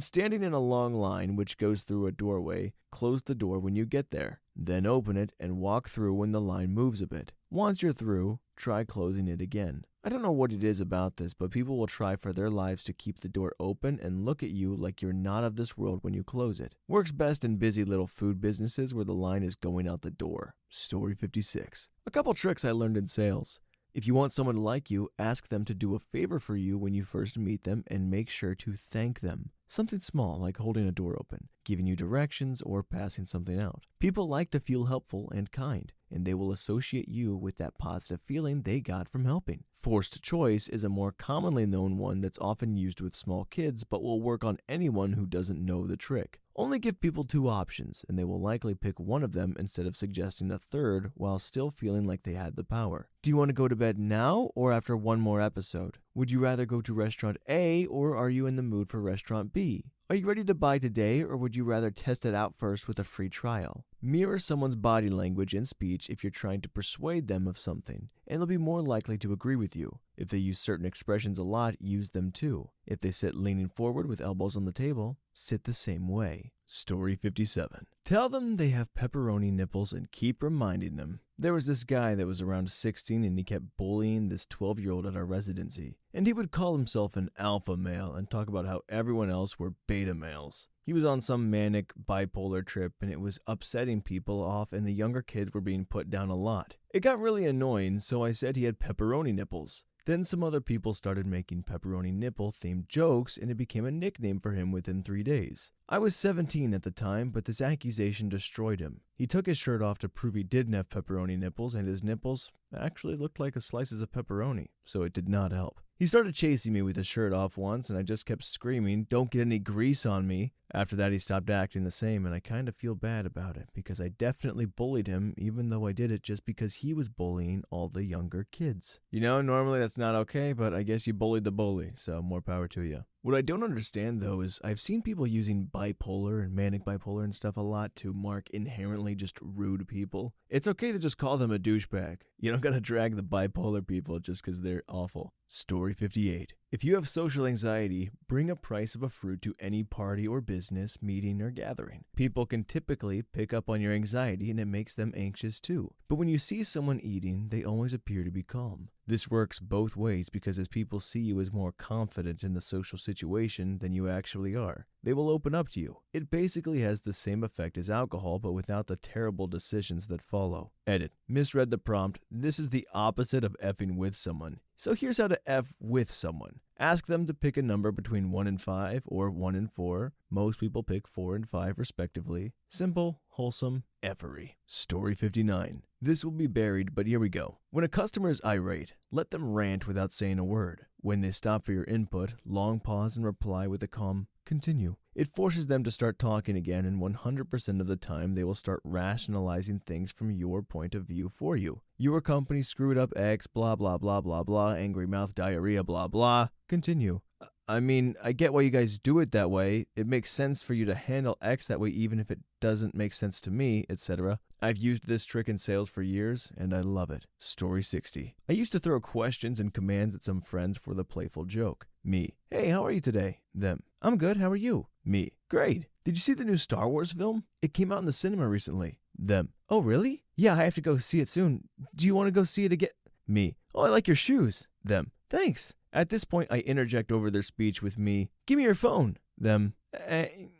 standing in a long line which goes through a doorway, close the door when you get there. Then open it and walk through when the line moves a bit. Once you're through, try closing it again. I don't know what it is about this, but people will try for their lives to keep the door open and look at you like you're not of this world when you close it. Works best in busy little food businesses where the line is going out the door. Story 56. A couple tricks I learned in sales. If you want someone to like you, ask them to do a favor for you when you first meet them and make sure to thank them. Something small like holding a door open, giving you directions, or passing something out. People like to feel helpful and kind, and they will associate you with that positive feeling they got from helping. Forced choice is a more commonly known one that's often used with small kids but will work on anyone who doesn't know the trick. Only give people two options, and they will likely pick one of them instead of suggesting a third while still feeling like they had the power. Do you want to go to bed now or after one more episode? Would you rather go to restaurant A or are you in the mood for restaurant B? Are you ready to buy today or would you rather test it out first with a free trial? Mirror someone's body language and speech if you're trying to persuade them of something, and they'll be more likely to agree with you. If they use certain expressions a lot, use them too. If they sit leaning forward with elbows on the table, sit the same way. Story 57. Tell them they have pepperoni nipples and keep reminding them. There was this guy that was around 16 and he kept bullying this 12-year-old at our residency. And he would call himself an alpha male and talk about how everyone else were beta males. He was on some manic bipolar trip and it was upsetting people off and the younger kids were being put down a lot. It got really annoying, so I said he had pepperoni nipples. Then some other people started making pepperoni nipple themed jokes and it became a nickname for him within 3 days. I was 17 at the time, but this accusation destroyed him. He took his shirt off to prove he didn't have pepperoni nipples and his nipples actually looked like slices of pepperoni, so it did not help. He started chasing me with his shirt off once and I just kept screaming, "Don't get any grease on me." After that he stopped acting the same and I kind of feel bad about it because I definitely bullied him even though I did it just because he was bullying all the younger kids. You know, normally that's not okay, but I guess you bullied the bully, so more power to you. What I don't understand though is I've seen people using bipolar and manic bipolar and stuff a lot to mark inherently just rude people. It's okay to just call them a douchebag. You don't gotta drag the bipolar people just because they're awful. Story 58. If you have social anxiety, bring a price of a fruit to any party or business, meeting, or gathering. People can typically pick up on your anxiety and it makes them anxious too. But when you see someone eating, they always appear to be calm. This works both ways because as people see you as more confident in the social situation than you actually are, they will open up to you. It basically has the same effect as alcohol but without the terrible decisions that follow. Edit. Misread the prompt. This is the opposite of effing with someone. So here's how to F with someone. Ask them to pick a number between 1 and 5 or 1 and 4. Most people pick 4 and 5 respectively. Simple, wholesome, effery. Story 59. This will be buried, but here we go. When a customer is irate, let them rant without saying a word. When they stop for your input, long pause and reply with a calm, "Continue." It forces them to start talking again, and 100% of the time they will start rationalizing things from your point of view for you. Your company screwed up X, blah blah blah blah blah, angry mouth, diarrhea, blah blah. Continue. I mean, I get why you guys do it that way. It makes sense for you to handle X that way even if it doesn't make sense to me, etc. I've used this trick in sales for years, and I love it. Story 60. I used to throw questions and commands at some friends for the playful joke. Me. "Hey, how are you today?" Them. "I'm good, how are you?" Me. "Great. Did you see the new Star Wars film? It came out in the cinema recently." Them. "Oh, really? Yeah, I have to go see it soon. Do you want to go see it again?" Me. "Oh, I like your shoes." Them. "Thanks." At this point, I interject over their speech with me, "Give me your phone." Them.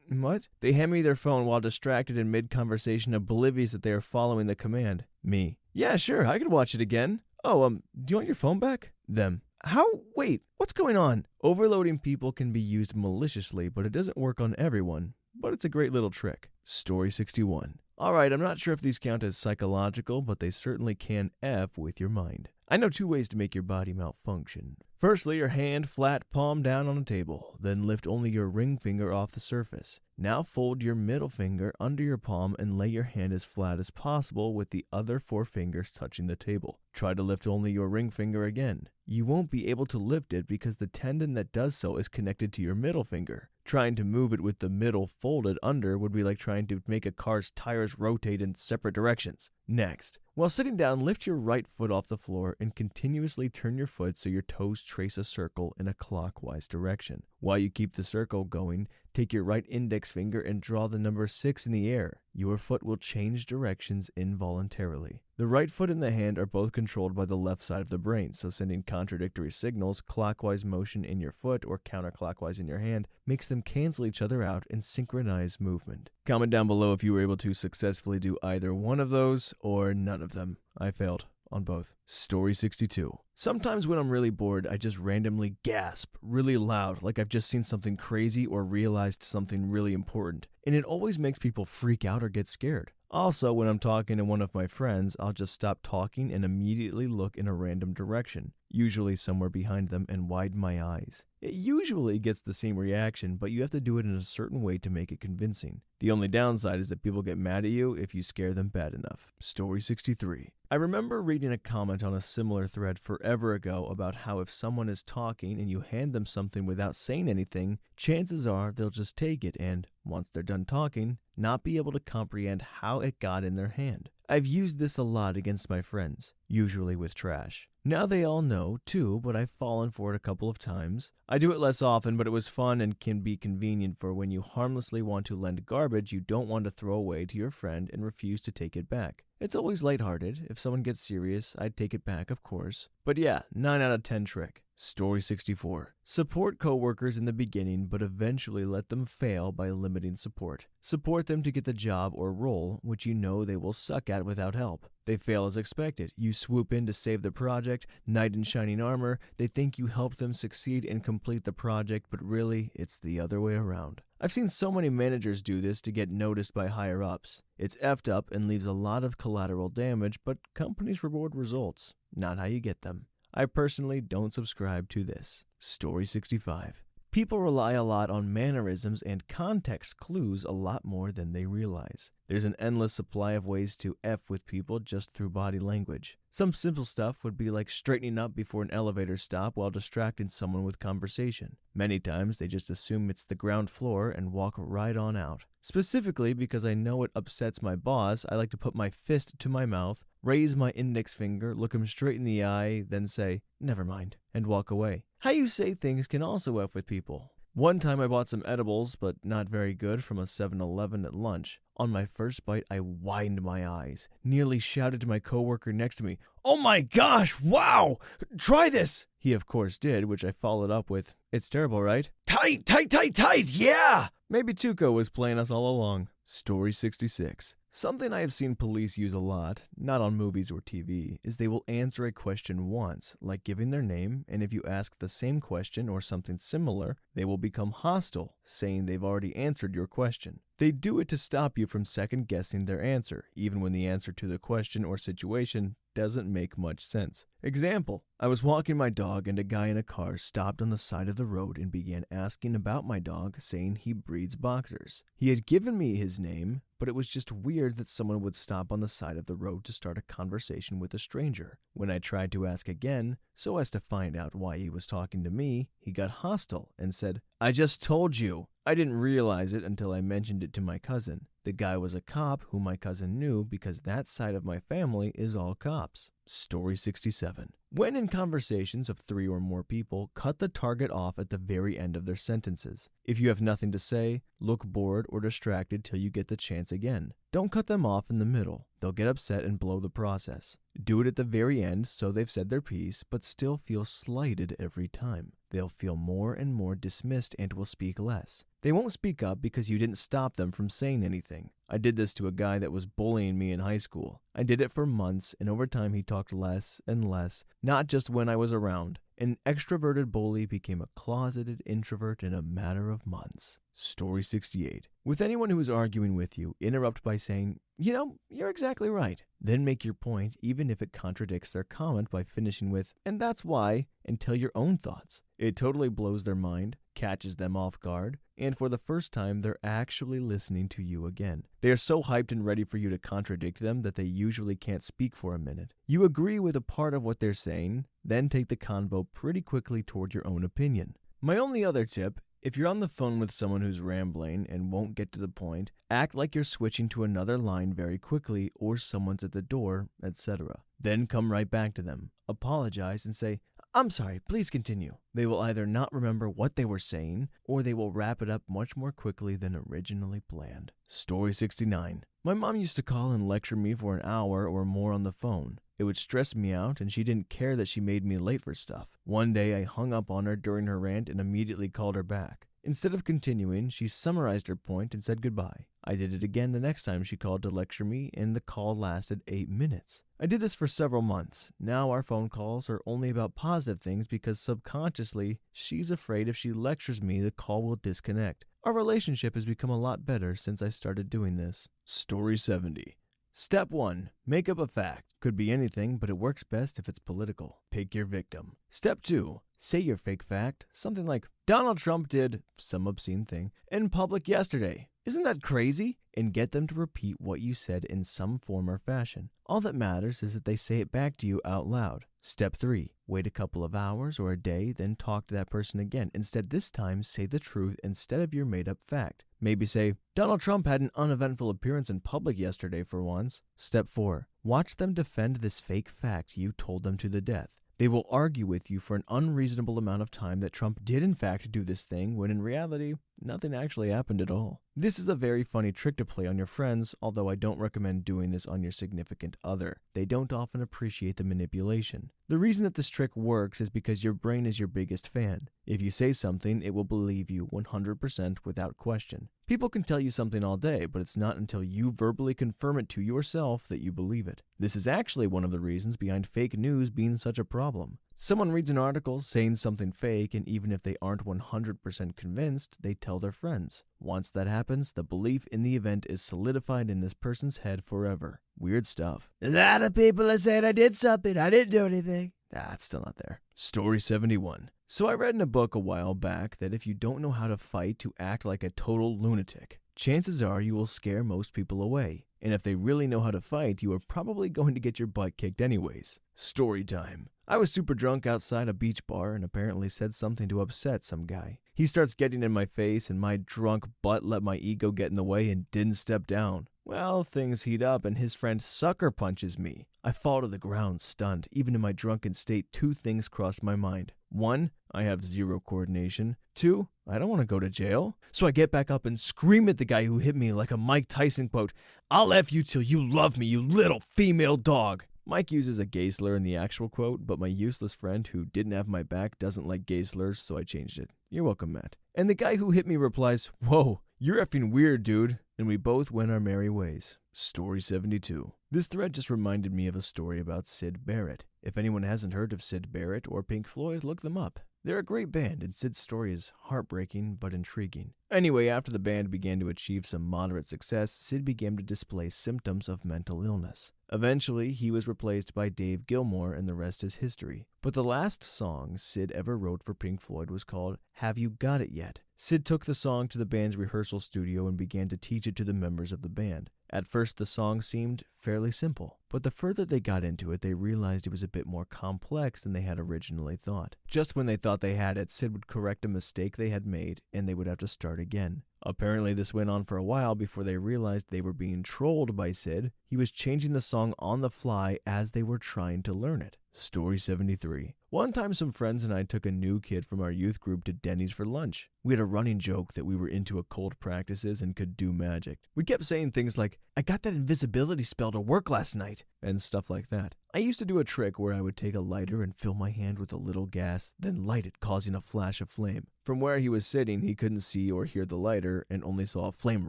What? They hand me their phone while distracted in mid-conversation, oblivious that they are following the command. Me. "Yeah, sure, I could watch it again." "Oh, do you want your phone back?" Them. "How? Wait, what's going on?" Overloading people can be used maliciously, but it doesn't work on everyone. But it's a great little trick. Story 61. Alright, I'm not sure if these count as psychological, but they certainly can F with your mind. I know 2 ways to make your body malfunction. Firstly, your hand flat, palm down on a table. Then lift only your ring finger off the surface. Now fold your middle finger under your palm and lay your hand as flat as possible with the other 4 fingers touching the table. Try to lift only your ring finger again. You won't be able to lift it because the tendon that does so is connected to your middle finger. Trying to move it with the middle folded under would be like trying to make a car's tires rotate in separate directions. Next, while sitting down, lift your right foot off the floor and continuously turn your foot so your toes trace a circle in a clockwise direction. While you keep the circle going, take your right index finger and draw the number 6 in the air. Your foot will change directions involuntarily. The right foot and the hand are both controlled by the left side of the brain, so sending contradictory signals, clockwise motion in your foot or counterclockwise in your hand, makes them cancel each other out and synchronize movement. Comment down below if you were able to successfully do either one of those or none of them. I failed on both. Story 62. Sometimes when I'm really bored, I just randomly gasp really loud, like I've just seen something crazy or realized something really important. And it always makes people freak out or get scared. Also, when I'm talking to one of my friends, I'll just stop talking and immediately look in a random direction, usually somewhere behind them, and widen my eyes. It usually gets the same reaction, but you have to do it in a certain way to make it convincing. The only downside is that people get mad at you if you scare them bad enough. Story 63. I remember reading a comment on a similar thread forever ago about how if someone is talking and you hand them something without saying anything, chances are they'll just take it and, once they're done talking, not be able to comprehend how it got in their hand. I've used this a lot against my friends, usually with trash. Now they all know, too, but I've fallen for it a couple of times. I do it less often, but it was fun and can be convenient for when you harmlessly want to lend garbage you don't want to throw away to your friend and refuse to take it back. It's always lighthearted. If someone gets serious, I'd take it back, of course. But yeah, 9 out of 10 trick. Story 64. Support coworkers in the beginning, but eventually let them fail by limiting support. Support them to get the job or role, which you know they will suck at without help. They fail as expected. You swoop in to save the project, knight in shining armor. They think you helped them succeed and complete the project, but really, it's the other way around. I've seen so many managers do this to get noticed by higher-ups. It's effed up and leaves a lot of collateral damage, but companies reward results, not how you get them. I personally don't subscribe to this. Story 65. People rely a lot on mannerisms and context clues a lot more than they realize. There's an endless supply of ways to F with people just through body language. Some simple stuff would be like straightening up before an elevator stop while distracting someone with conversation. Many times they just assume it's the ground floor and walk right on out. Specifically because I know it upsets my boss, I like to put my fist to my mouth, raise my index finger, look him straight in the eye, then say, "Never mind," and walk away. How you say things can also F with people. One time I bought some edibles, but not very good, from a 7-Eleven at lunch. On my first bite, I widened my eyes, nearly shouted to my coworker next to me, "Oh my gosh, wow! Try this!" He of course did, which I followed up with, "It's terrible, right?" "Tight, tight, tight, tight, yeah!" Maybe Tuco was playing us all along. Story 66. Something I have seen police use a lot, not on movies or TV, is they will answer a question once, like giving their name, and if you ask the same question or something similar, they will become hostile, saying they've already answered your question. They do it to stop you from second-guessing their answer, even when the answer to the question or situation doesn't make much sense. Example, I was walking my dog and a guy in a car stopped on the side of the road and began asking about my dog, saying he breeds boxers. He had given me his name, but it was just weird that someone would stop on the side of the road to start a conversation with a stranger. When I tried to ask again, so as to find out why he was talking to me, he got hostile and said, "I just told you." I didn't realize it until I mentioned it to my cousin. The guy was a cop who my cousin knew because that side of my family is all cops. Story 67. When in conversations of 3 or more people, cut the target off at the very end of their sentences. If you have nothing to say, look bored or distracted till you get the chance again. Don't cut them off in the middle. They'll get upset and blow the process. Do it at the very end so they've said their piece, but still feel slighted every time. They'll feel more and more dismissed and will speak less. They won't speak up because you didn't stop them from saying anything. I did this to a guy that was bullying me in high school. I did it for months, and over time he talked less and less, not just when I was around. An extroverted bully became a closeted introvert in a matter of months. Story 68. With anyone who is arguing with you, interrupt by saying, "You're exactly right." Then make your point, even if it contradicts their comment, by finishing with, "And that's why," and tell your own thoughts. It totally blows their mind, catches them off guard, and for the first time, they're actually listening to you again. They are so hyped and ready for you to contradict them that they usually can't speak for a minute. You agree with a part of what they're saying, then take the convo pretty quickly toward your own opinion. My only other tip, if you're on the phone with someone who's rambling and won't get to the point, act like you're switching to another line very quickly or someone's at the door, etc. Then come right back to them, apologize and say, "I'm sorry, please continue." They will either not remember what they were saying, or they will wrap it up much more quickly than originally planned. Story 69. My mom used to call and lecture me for an hour or more on the phone. It would stress me out, and she didn't care that she made me late for stuff. One day I hung up on her during her rant and immediately called her back. Instead of continuing, she summarized her point and said goodbye. I did it again the next time she called to lecture me, and the call lasted 8 minutes. I did this for several months. Now our phone calls are only about positive things because subconsciously, she's afraid if she lectures me, the call will disconnect. Our relationship has become a lot better since I started doing this. Story 70. Step 1. Make up a fact. Could be anything, but it works best if it's political. Pick your victim. Step 2. Say your fake fact. Something like, Donald Trump did some obscene thing in public yesterday. Isn't that crazy? And get them to repeat what you said in some form or fashion. All that matters is that they say it back to you out loud. Step 3. Wait a couple of hours or a day, then talk to that person again. Instead, this time, say the truth instead of your made-up fact. Maybe say, Donald Trump had an uneventful appearance in public yesterday for once. Step 4. Watch them defend this fake fact you told them to the death. They will argue with you for an unreasonable amount of time that Trump did in fact do this thing, when in reality, nothing actually happened at all. This is a very funny trick to play on your friends, although I don't recommend doing this on your significant other. They don't often appreciate the manipulation. The reason that this trick works is because your brain is your biggest fan. If you say something, it will believe you 100% without question. People can tell you something all day, but it's not until you verbally confirm it to yourself that you believe it. This is actually one of the reasons behind fake news being such a problem. Someone reads an article saying something fake, and even if they aren't 100% convinced, they tell their friends. Once that happens, the belief in the event is solidified in this person's head forever. Weird stuff. A lot of people are saying I did something, I didn't do anything. It's still not there. Story 71. So I read in a book a while back that if you don't know how to fight to act like a total lunatic, chances are you will scare most people away. And if they really know how to fight, you are probably going to get your butt kicked anyways. Story time. I was super drunk outside a beach bar and apparently said something to upset some guy. He starts getting in my face and my drunk butt let my ego get in the way and didn't step down. Well, things heat up and his friend sucker punches me. I fall to the ground stunned. Even in my drunken state, 2 things crossed my mind. 1, I have 0 coordination. 2, I don't want to go to jail. So I get back up and scream at the guy who hit me like a Mike Tyson quote, I'll F you till you love me, you little female dog. Mike uses a gay slur in the actual quote, but my useless friend who didn't have my back doesn't like gay slurs, so I changed it. You're welcome, Matt. And the guy who hit me replies, Whoa, you're effing weird, dude. And we both went our merry ways. Story 72. This thread just reminded me of a story about Sid Barrett. If anyone hasn't heard of Sid Barrett or Pink Floyd, look them up. They're a great band, and Sid's story is heartbreaking but intriguing. Anyway, after the band began to achieve some moderate success, Sid began to display symptoms of mental illness. Eventually, he was replaced by Dave Gilmour, and the rest is history. But the last song Sid ever wrote for Pink Floyd was called Have You Got It Yet? Sid took the song to the band's rehearsal studio and began to teach it to the members of the band. At first, the song seemed fairly simple, but the further they got into it, they realized it was a bit more complex than they had originally thought. Just when they thought they had it, Sid would correct a mistake they had made, and they would have to start again. Apparently, this went on for a while before they realized they were being trolled by Sid. He was changing the song on the fly as they were trying to learn it. Story 73. One time some friends and I took a new kid from our youth group to Denny's for lunch. We had a running joke that we were into occult practices and could do magic. We kept saying things like, I got that invisibility spell to work last night, and stuff like that. I used to do a trick where I would take a lighter and fill my hand with a little gas, then light it, causing a flash of flame. From where he was sitting, he couldn't see or hear the lighter and only saw a flame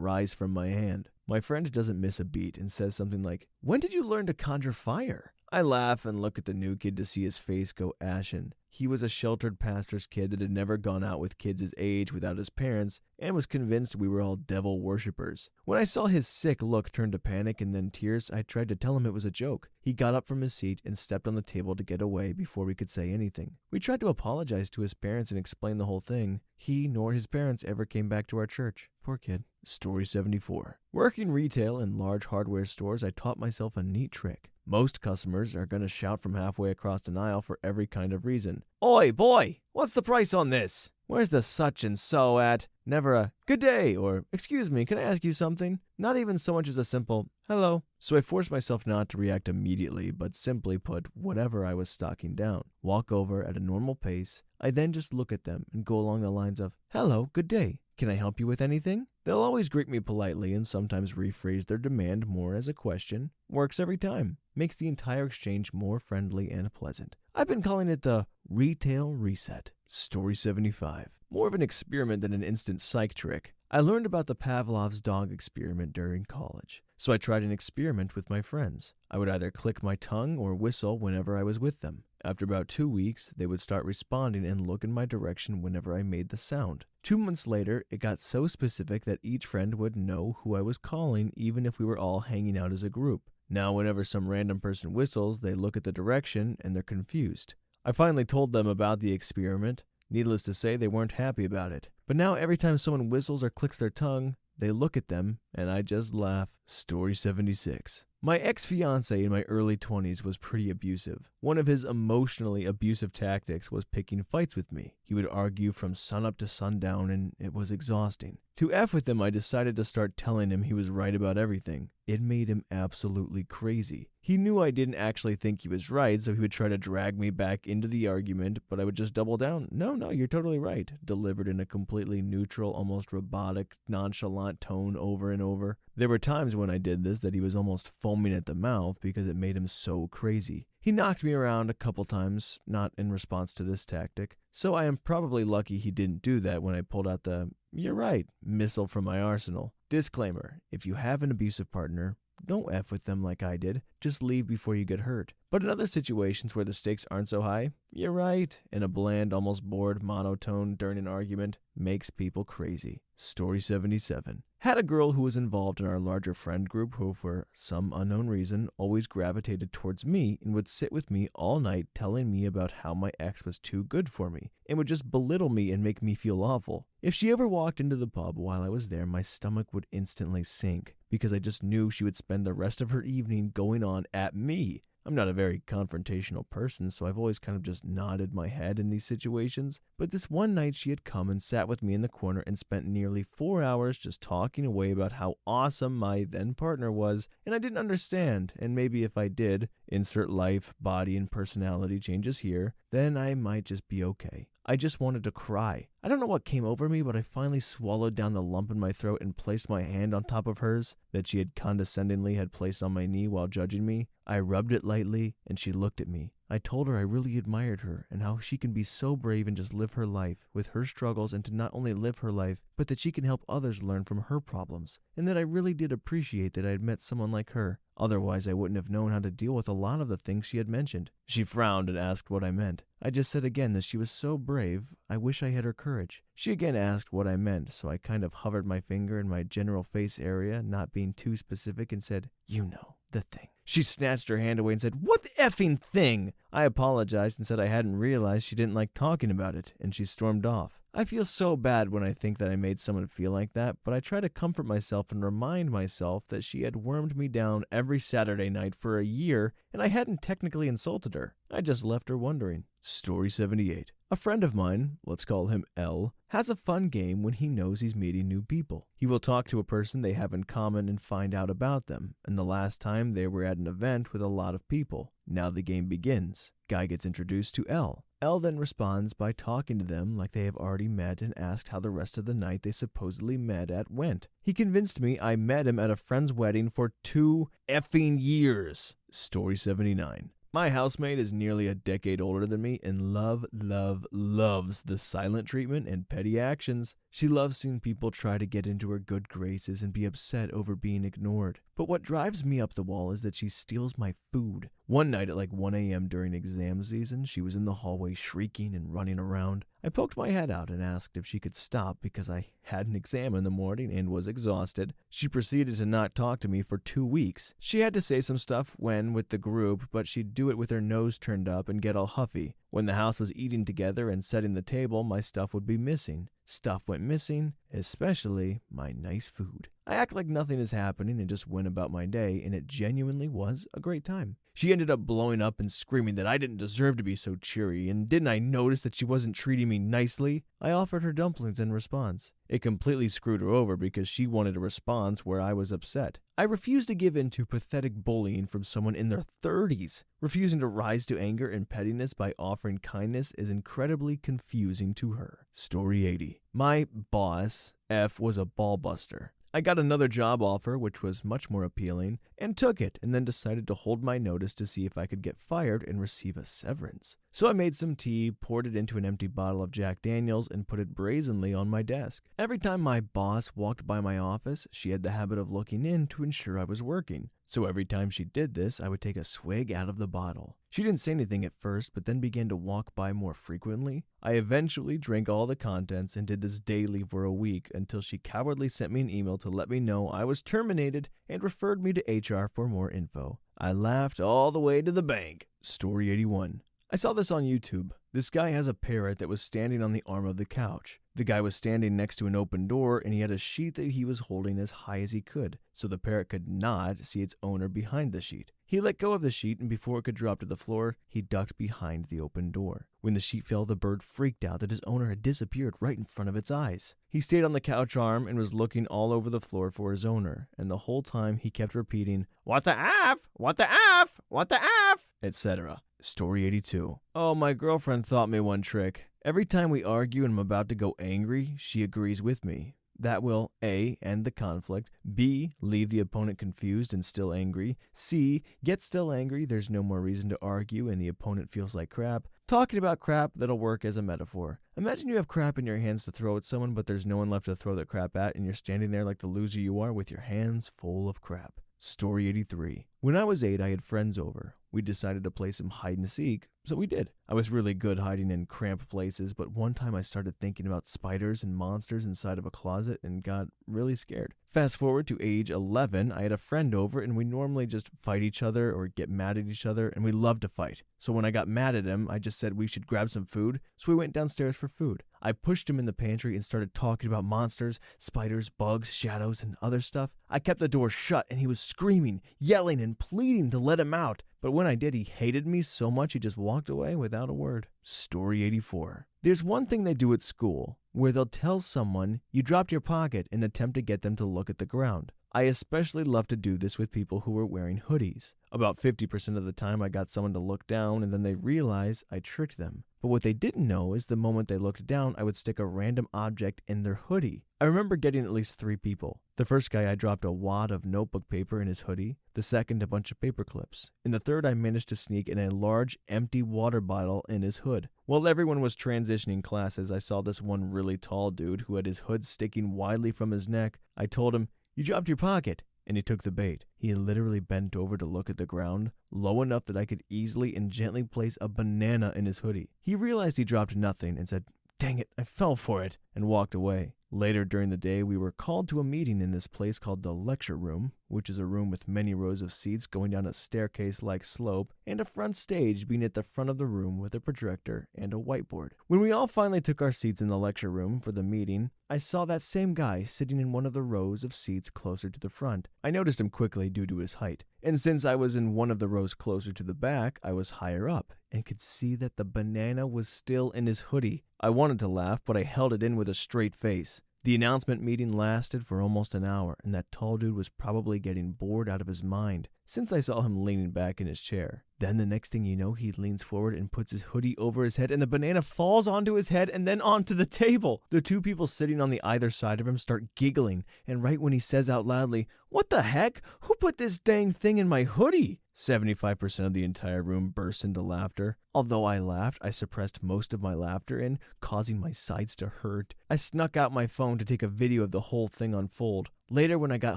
rise from my hand. My friend doesn't miss a beat and says something like, When did you learn to conjure fire? I laugh and look at the new kid to see his face go ashen. He was a sheltered pastor's kid that had never gone out with kids his age without his parents and was convinced we were all devil worshippers. When I saw his sick look turn to panic and then tears, I tried to tell him it was a joke. He got up from his seat and stepped on the table to get away before we could say anything. We tried to apologize to his parents and explain the whole thing. He nor his parents ever came back to our church. Poor kid. Story 74. Working retail in large hardware stores, I taught myself a neat trick. Most customers are going to shout from halfway across an aisle for every kind of reason. Oi, boy, what's the price on this? Where's the such and so at? Never a good day or excuse me, can I ask you something? Not even so much as a simple hello. So I forced myself not to react immediately, but simply put whatever I was stocking down. Walk over at a normal pace. I then just look at them and go along the lines of, hello, good day. Can I help you with anything? They'll always greet me politely and sometimes rephrase their demand more as a question. Works every time. Makes the entire exchange more friendly and pleasant. I've been calling it the retail reset. Story 75. More of an experiment than an instant psych trick. I learned about the Pavlov's dog experiment during college. So I tried an experiment with my friends. I would either click my tongue or whistle whenever I was with them. After about 2 weeks, they would start responding and look in my direction whenever I made the sound. 2 months later, it got so specific that each friend would know who I was calling even if we were all hanging out as a group. Now, whenever some random person whistles, they look at the direction and they're confused. I finally told them about the experiment. Needless to say, they weren't happy about it. But now every time someone whistles or clicks their tongue, they look at them, and I just laugh. Story 76. My ex-fiancé in my early 20s was pretty abusive. One of his emotionally abusive tactics was picking fights with me. He would argue from sunup to sundown, and it was exhausting. To F with him, I decided to start telling him he was right about everything. It made him absolutely crazy. He knew I didn't actually think he was right, so he would try to drag me back into the argument, but I would just double down. No, you're totally right, delivered in a completely neutral, almost robotic, nonchalant tone over and over. There were times when I did this that he was almost foaming at the mouth because it made him so crazy. He knocked me around a couple times, not in response to this tactic, so I am probably lucky he didn't do that when I pulled out the "you're right" missile from my arsenal. Disclaimer: if you have an abusive partner, don't F with them like I did. Just leave before you get hurt. But in other situations where the stakes aren't so high, "you're right" in a bland, almost bored monotone during an argument makes people crazy. Story 77. Had a girl who was involved in our larger friend group who, for some unknown reason, always gravitated towards me and would sit with me all night telling me about how my ex was too good for me and would just belittle me and make me feel awful. If she ever walked into the pub while I was there, my stomach would instantly sink because I just knew she would spend the rest of her evening going on at me. I'm not a very confrontational person, so I've always kind of just nodded my head in these situations. But this one night she had come and sat with me in the corner and spent nearly 4 hours just talking away about how awesome my then partner was, and I didn't understand, and maybe if I did, insert life, body, and personality changes here, then I might just be okay. I just wanted to cry. I don't know what came over me, but I finally swallowed down the lump in my throat and placed my hand on top of hers that she had condescendingly had placed on my knee while judging me. I rubbed it lightly, and she looked at me. I told her I really admired her and how she can be so brave and just live her life with her struggles, and to not only live her life, but that she can help others learn from her problems, and that I really did appreciate that I had met someone like her. Otherwise, I wouldn't have known how to deal with a lot of the things she had mentioned. She frowned and asked what I meant. I just said again that she was so brave, I wish I had her courage. She again asked what I meant, so I kind of hovered my finger in my general face area, not being too specific, and said, "You know, the thing." She snatched her hand away and said, "What the effing thing?" I apologized and said I hadn't realized she didn't like talking about it, and she stormed off. I feel so bad when I think that I made someone feel like that, but I try to comfort myself and remind myself that she had wormed me down every Saturday night for a year, and I hadn't technically insulted her. I just left her wondering. Story 78. A friend of mine, let's call him L, has a fun game when he knows he's meeting new people. He will talk to a person they have in common and find out about them, and the last time they were at an event with a lot of people. Now the game begins. Guy gets introduced to L. L then responds by talking to them like they have already met and asked how the rest of the night they supposedly met at went. He convinced me I met him at a friend's wedding for 2 effing years. Story 79. My housemate is nearly a decade older than me and loves the silent treatment and petty actions. She loves seeing people try to get into her good graces and be upset over being ignored. But what drives me up the wall is that she steals my food. One night at like 1 a.m. during exam season, she was in the hallway shrieking and running around. I poked my head out and asked if she could stop because I had an exam in the morning and was exhausted. She proceeded to not talk to me for 2 weeks. She had to say some stuff when with the group, but she'd do it with her nose turned up and get all huffy. When the house was eating together and setting the table, my stuff would be missing. Stuff went missing, especially my nice food. I act like nothing is happening and just went about my day, and it genuinely was a great time. She ended up blowing up and screaming that I didn't deserve to be so cheery, and didn't I notice that she wasn't treating me nicely? I offered her dumplings in response. It completely screwed her over because she wanted a response where I was upset. I refused to give in to pathetic bullying from someone in their 30s. Refusing to rise to anger and pettiness by offering kindness is incredibly confusing to her. Story 80. My boss, F, was a ball buster. I got another job offer, which was much more appealing, and took it, and then decided to hold my notice to see if I could get fired and receive a severance. So I made some tea, poured it into an empty bottle of Jack Daniels, and put it brazenly on my desk. Every time my boss walked by my office, she had the habit of looking in to ensure I was working. So every time she did this, I would take a swig out of the bottle. She didn't say anything at first, but then began to walk by more frequently. I eventually drank all the contents and did this daily for a week until she cowardly sent me an email to let me know I was terminated and referred me to HR for more info. I laughed all the way to the bank. Story 81. I saw this on YouTube. This guy has a parrot that was standing on the arm of the couch. The guy was standing next to an open door, and he had a sheet that he was holding as high as he could, so the parrot could not see its owner behind the sheet. He let go of the sheet, and before it could drop to the floor, he ducked behind the open door. When the sheet fell, the bird freaked out that his owner had disappeared right in front of its eyes. He stayed on the couch arm and was looking all over the floor for his owner, and the whole time he kept repeating, "What the F? What the F? What the F?" etc. Story 82. Oh, my girlfriend taught me one trick. Every time we argue and I'm about to go angry, she agrees with me. That will A. End the conflict, B. Leave the opponent confused and still angry, C. Get still angry, there's no more reason to argue and the opponent feels like crap. Talking about crap, that'll work as a metaphor. Imagine you have crap in your hands to throw at someone, but there's no one left to throw the crap at, and you're standing there like the loser you are with your hands full of crap. Story 83. When I was 8, I had friends over. We decided to play some hide and seek, so we did. I was really good hiding in cramped places, but one time I started thinking about spiders and monsters inside of a closet and got really scared. Fast forward to age 11, I had a friend over and we normally just fight each other or get mad at each other, and we love to fight. So when I got mad at him, I just said we should grab some food, so we went downstairs for food. I pushed him in the pantry and started talking about monsters, spiders, bugs, shadows, and other stuff. I kept the door shut and he was screaming, yelling, and pleading to let him out. But when I did, he hated me so much he just walked away without a word. Story 84. There's one thing they do at school, where they'll tell someone you dropped your pocket and attempt to get them to look at the ground. I especially love to do this with people who are wearing hoodies. About 50% of the time I got someone to look down and then they realize I tricked them. But what they didn't know is the moment they looked down, I would stick a random object in their hoodie. I remember getting at least 3 people. The first guy, I dropped a wad of notebook paper in his hoodie. The second, a bunch of paper clips. In the third, I managed to sneak in a large, empty water bottle in his hood. While everyone was transitioning classes, I saw this one really tall dude who had his hood sticking widely from his neck. I told him, "You dropped your pocket." And he took the bait. He literally bent over to look at the ground, low enough that I could easily and gently place a banana in his hoodie. He realized he dropped nothing and said, "Dang it, I fell for it," and walked away. Later during the day, we were called to a meeting in this place called the lecture room, which is a room with many rows of seats going down a staircase-like slope, and a front stage being at the front of the room with a projector and a whiteboard. When we all finally took our seats in the lecture room for the meeting, I saw that same guy sitting in one of the rows of seats closer to the front. I noticed him quickly due to his height, and since I was in one of the rows closer to the back, I was higher up and could see that the banana was still in his hoodie. I wanted to laugh, but I held it in with a straight face. The announcement meeting lasted for almost an hour, and that tall dude was probably getting bored out of his mind, since I saw him leaning back in his chair. Then the next thing you know, he leans forward and puts his hoodie over his head, and the banana falls onto his head and then onto the table. The 2 people sitting on the either side of him start giggling, and right when he says out loudly, "What the heck? Who put this dang thing in my hoodie?" 75% of the entire room burst into laughter. Although I laughed, I suppressed most of my laughter in, causing my sides to hurt. I snuck out my phone to take a video of the whole thing unfold. Later, when I got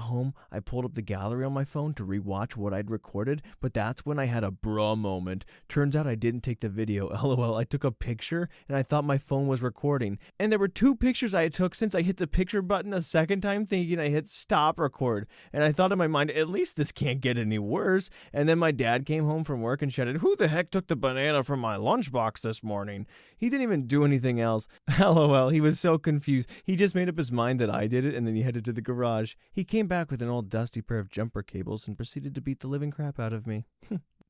home, I pulled up the gallery on my phone to rewatch what I'd recorded, but that's when I had a bruh moment. Turns out I didn't take the video. LOL, I took a picture, and I thought my phone was recording. And there were 2 pictures I took since I hit the picture button a second time thinking I hit stop record. And I thought in my mind, at least this can't get any worse. And then my dad came home from work and shouted, "Who the heck took the banana from my lunchbox this morning?" He didn't even do anything else. LOL, he was so confused. He just made up his mind that I did it, and then he headed to the garage. He came back with an old dusty pair of jumper cables and proceeded to beat the living crap out of me.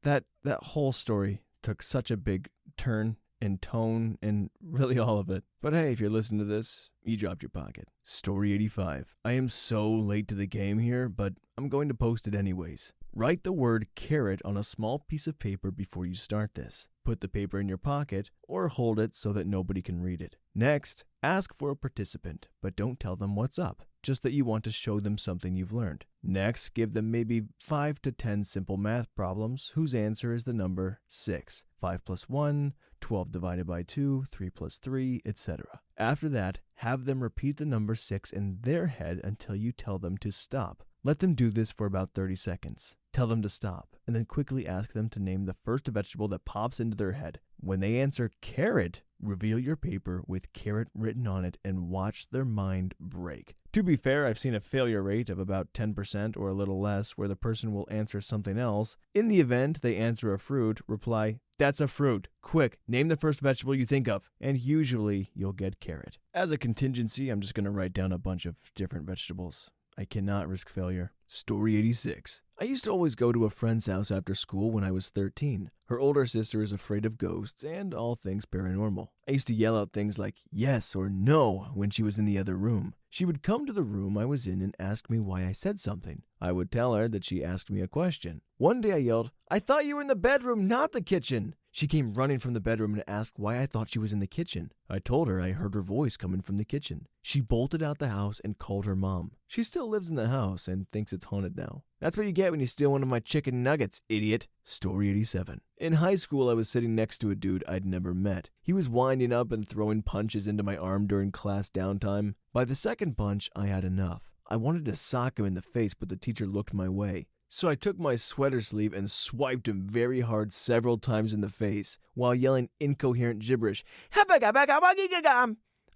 That whole story took such a big turn in tone and really all of it. But hey, if you're listening to this, you dropped your pocket. Story 85. I am so late to the game here, but I'm going to post it anyways. Write the word carrot on a small piece of paper before you start this. Put the paper in your pocket or hold it so that nobody can read it. Next, ask for a participant, but don't tell them what's up, just that you want to show them something you've learned. Next, give them maybe 5 to 10 simple math problems whose answer is the number 6. 5 plus 1, 12 divided by 2, 3 plus 3, etc. After that, have them repeat the number 6 in their head until you tell them to stop. Let them do this for about 30 seconds. Tell them to stop, and then quickly ask them to name the first vegetable that pops into their head. When they answer carrot, reveal your paper with carrot written on it and watch their mind break. To be fair, I've seen a failure rate of about 10% or a little less where the person will answer something else. In the event they answer a fruit, reply, "That's a fruit. Quick, name the first vegetable you think of." And usually you'll get carrot. As a contingency, I'm just going to write down a bunch of different vegetables. I cannot risk failure. Story 86. I used to always go to a friend's house after school when I was 13. Her older sister is afraid of ghosts and all things paranormal. I used to yell out things like yes or no when she was in the other room. She would come to the room I was in and ask me why I said something. I would tell her that she asked me a question. One day I yelled, "I thought you were in the bedroom, not the kitchen." She came running from the bedroom and asked why I thought she was in the kitchen. I told her I heard her voice coming from the kitchen. She bolted out the house and called her mom. She still lives in the house and thinks it's haunted now. That's what you get when you steal one of my chicken nuggets, idiot. Story 87. In high school, I was sitting next to a dude I'd never met. He was winding up and throwing punches into my arm during class downtime. By the second punch, I had enough. I wanted to sock him in the face, but the teacher looked my way. So I took my sweater sleeve and swiped him very hard several times in the face, while yelling incoherent gibberish.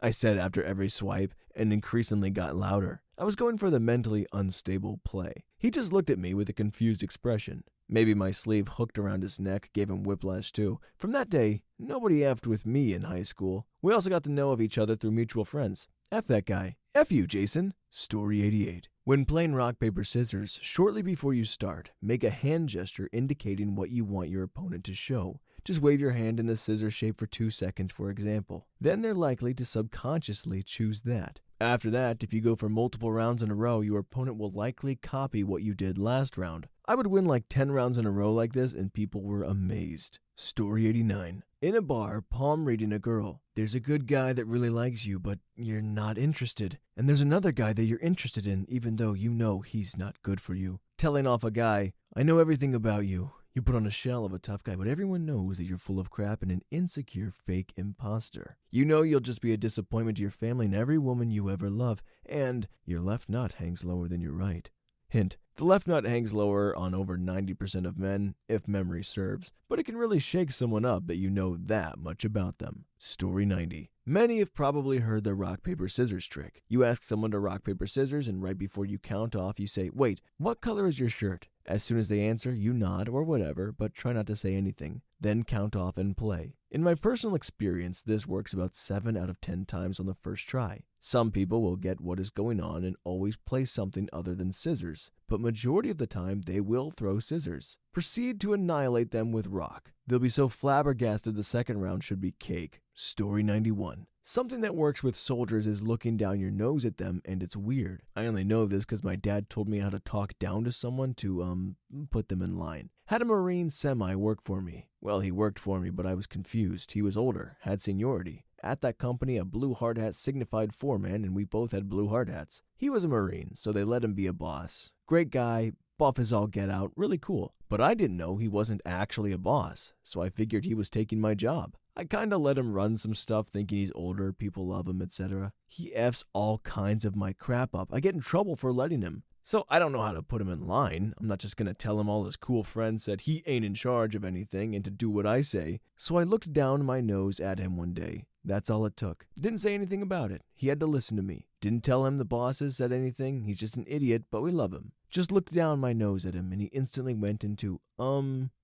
I said after every swipe, and increasingly got louder. I was going for the mentally unstable play. He just looked at me with a confused expression. Maybe my sleeve hooked around his neck gave him whiplash too. From that day, nobody effed with me in high school. We also got to know of each other through mutual friends. F that guy. F you, Jason. Story 88. When playing rock, paper, scissors, shortly before you start, make a hand gesture indicating what you want your opponent to show. Just wave your hand in the scissor shape for 2 seconds, for example. Then they're likely to subconsciously choose that. After that, if you go for multiple rounds in a row, your opponent will likely copy what you did last round. I would win like 10 rounds in a row like this, and people were amazed. Story 89. In a bar, palm reading a girl. There's a good guy that really likes you, but you're not interested. And there's another guy that you're interested in, even though you know he's not good for you. Telling off a guy, "I know everything about you." You put on a shell of a tough guy, but everyone knows that you're full of crap and an insecure fake imposter. You know you'll just be a disappointment to your family and every woman you ever love, and your left nut hangs lower than your right. Hint, the left nut hangs lower on over 90% of men, if memory serves, but it can really shake someone up that you know that much about them. Story 90. Many have probably heard the rock, paper, scissors trick. You ask someone to rock, paper, scissors, and right before you count off, you say, "Wait, what color is your shirt?" As soon as they answer, you nod or whatever, but try not to say anything. Then count off and play. In my personal experience, this works about 7 out of 10 times on the first try. Some people will get what is going on and always play something other than scissors, but majority of the time they will throw scissors. Proceed to annihilate them with rock. They'll be so flabbergasted the second round should be cake. Story 91. Something that works with soldiers is looking down your nose at them, and it's weird. I only know this because my dad told me how to talk down to someone to, put them in line. Had a Marine semi work for me. Well, he worked for me, but I was confused. He was older, had seniority. At that company, a blue hard hat signified foreman, and we both had blue hard hats. He was a Marine, so they let him be a boss. Great guy, buff as all get out, really cool. But I didn't know he wasn't actually a boss, so I figured he was taking my job. I kinda let him run some stuff thinking he's older, people love him, etc. He F's all kinds of my crap up. I get in trouble for letting him. So I don't know how to put him in line. I'm not just gonna tell him all his cool friends said he ain't in charge of anything and to do what I say. So I looked down my nose at him one day. That's all it took. Didn't say anything about it. He had to listen to me. Didn't tell him the bosses said anything. He's just an idiot, but we love him. Just looked down my nose at him and he instantly went into,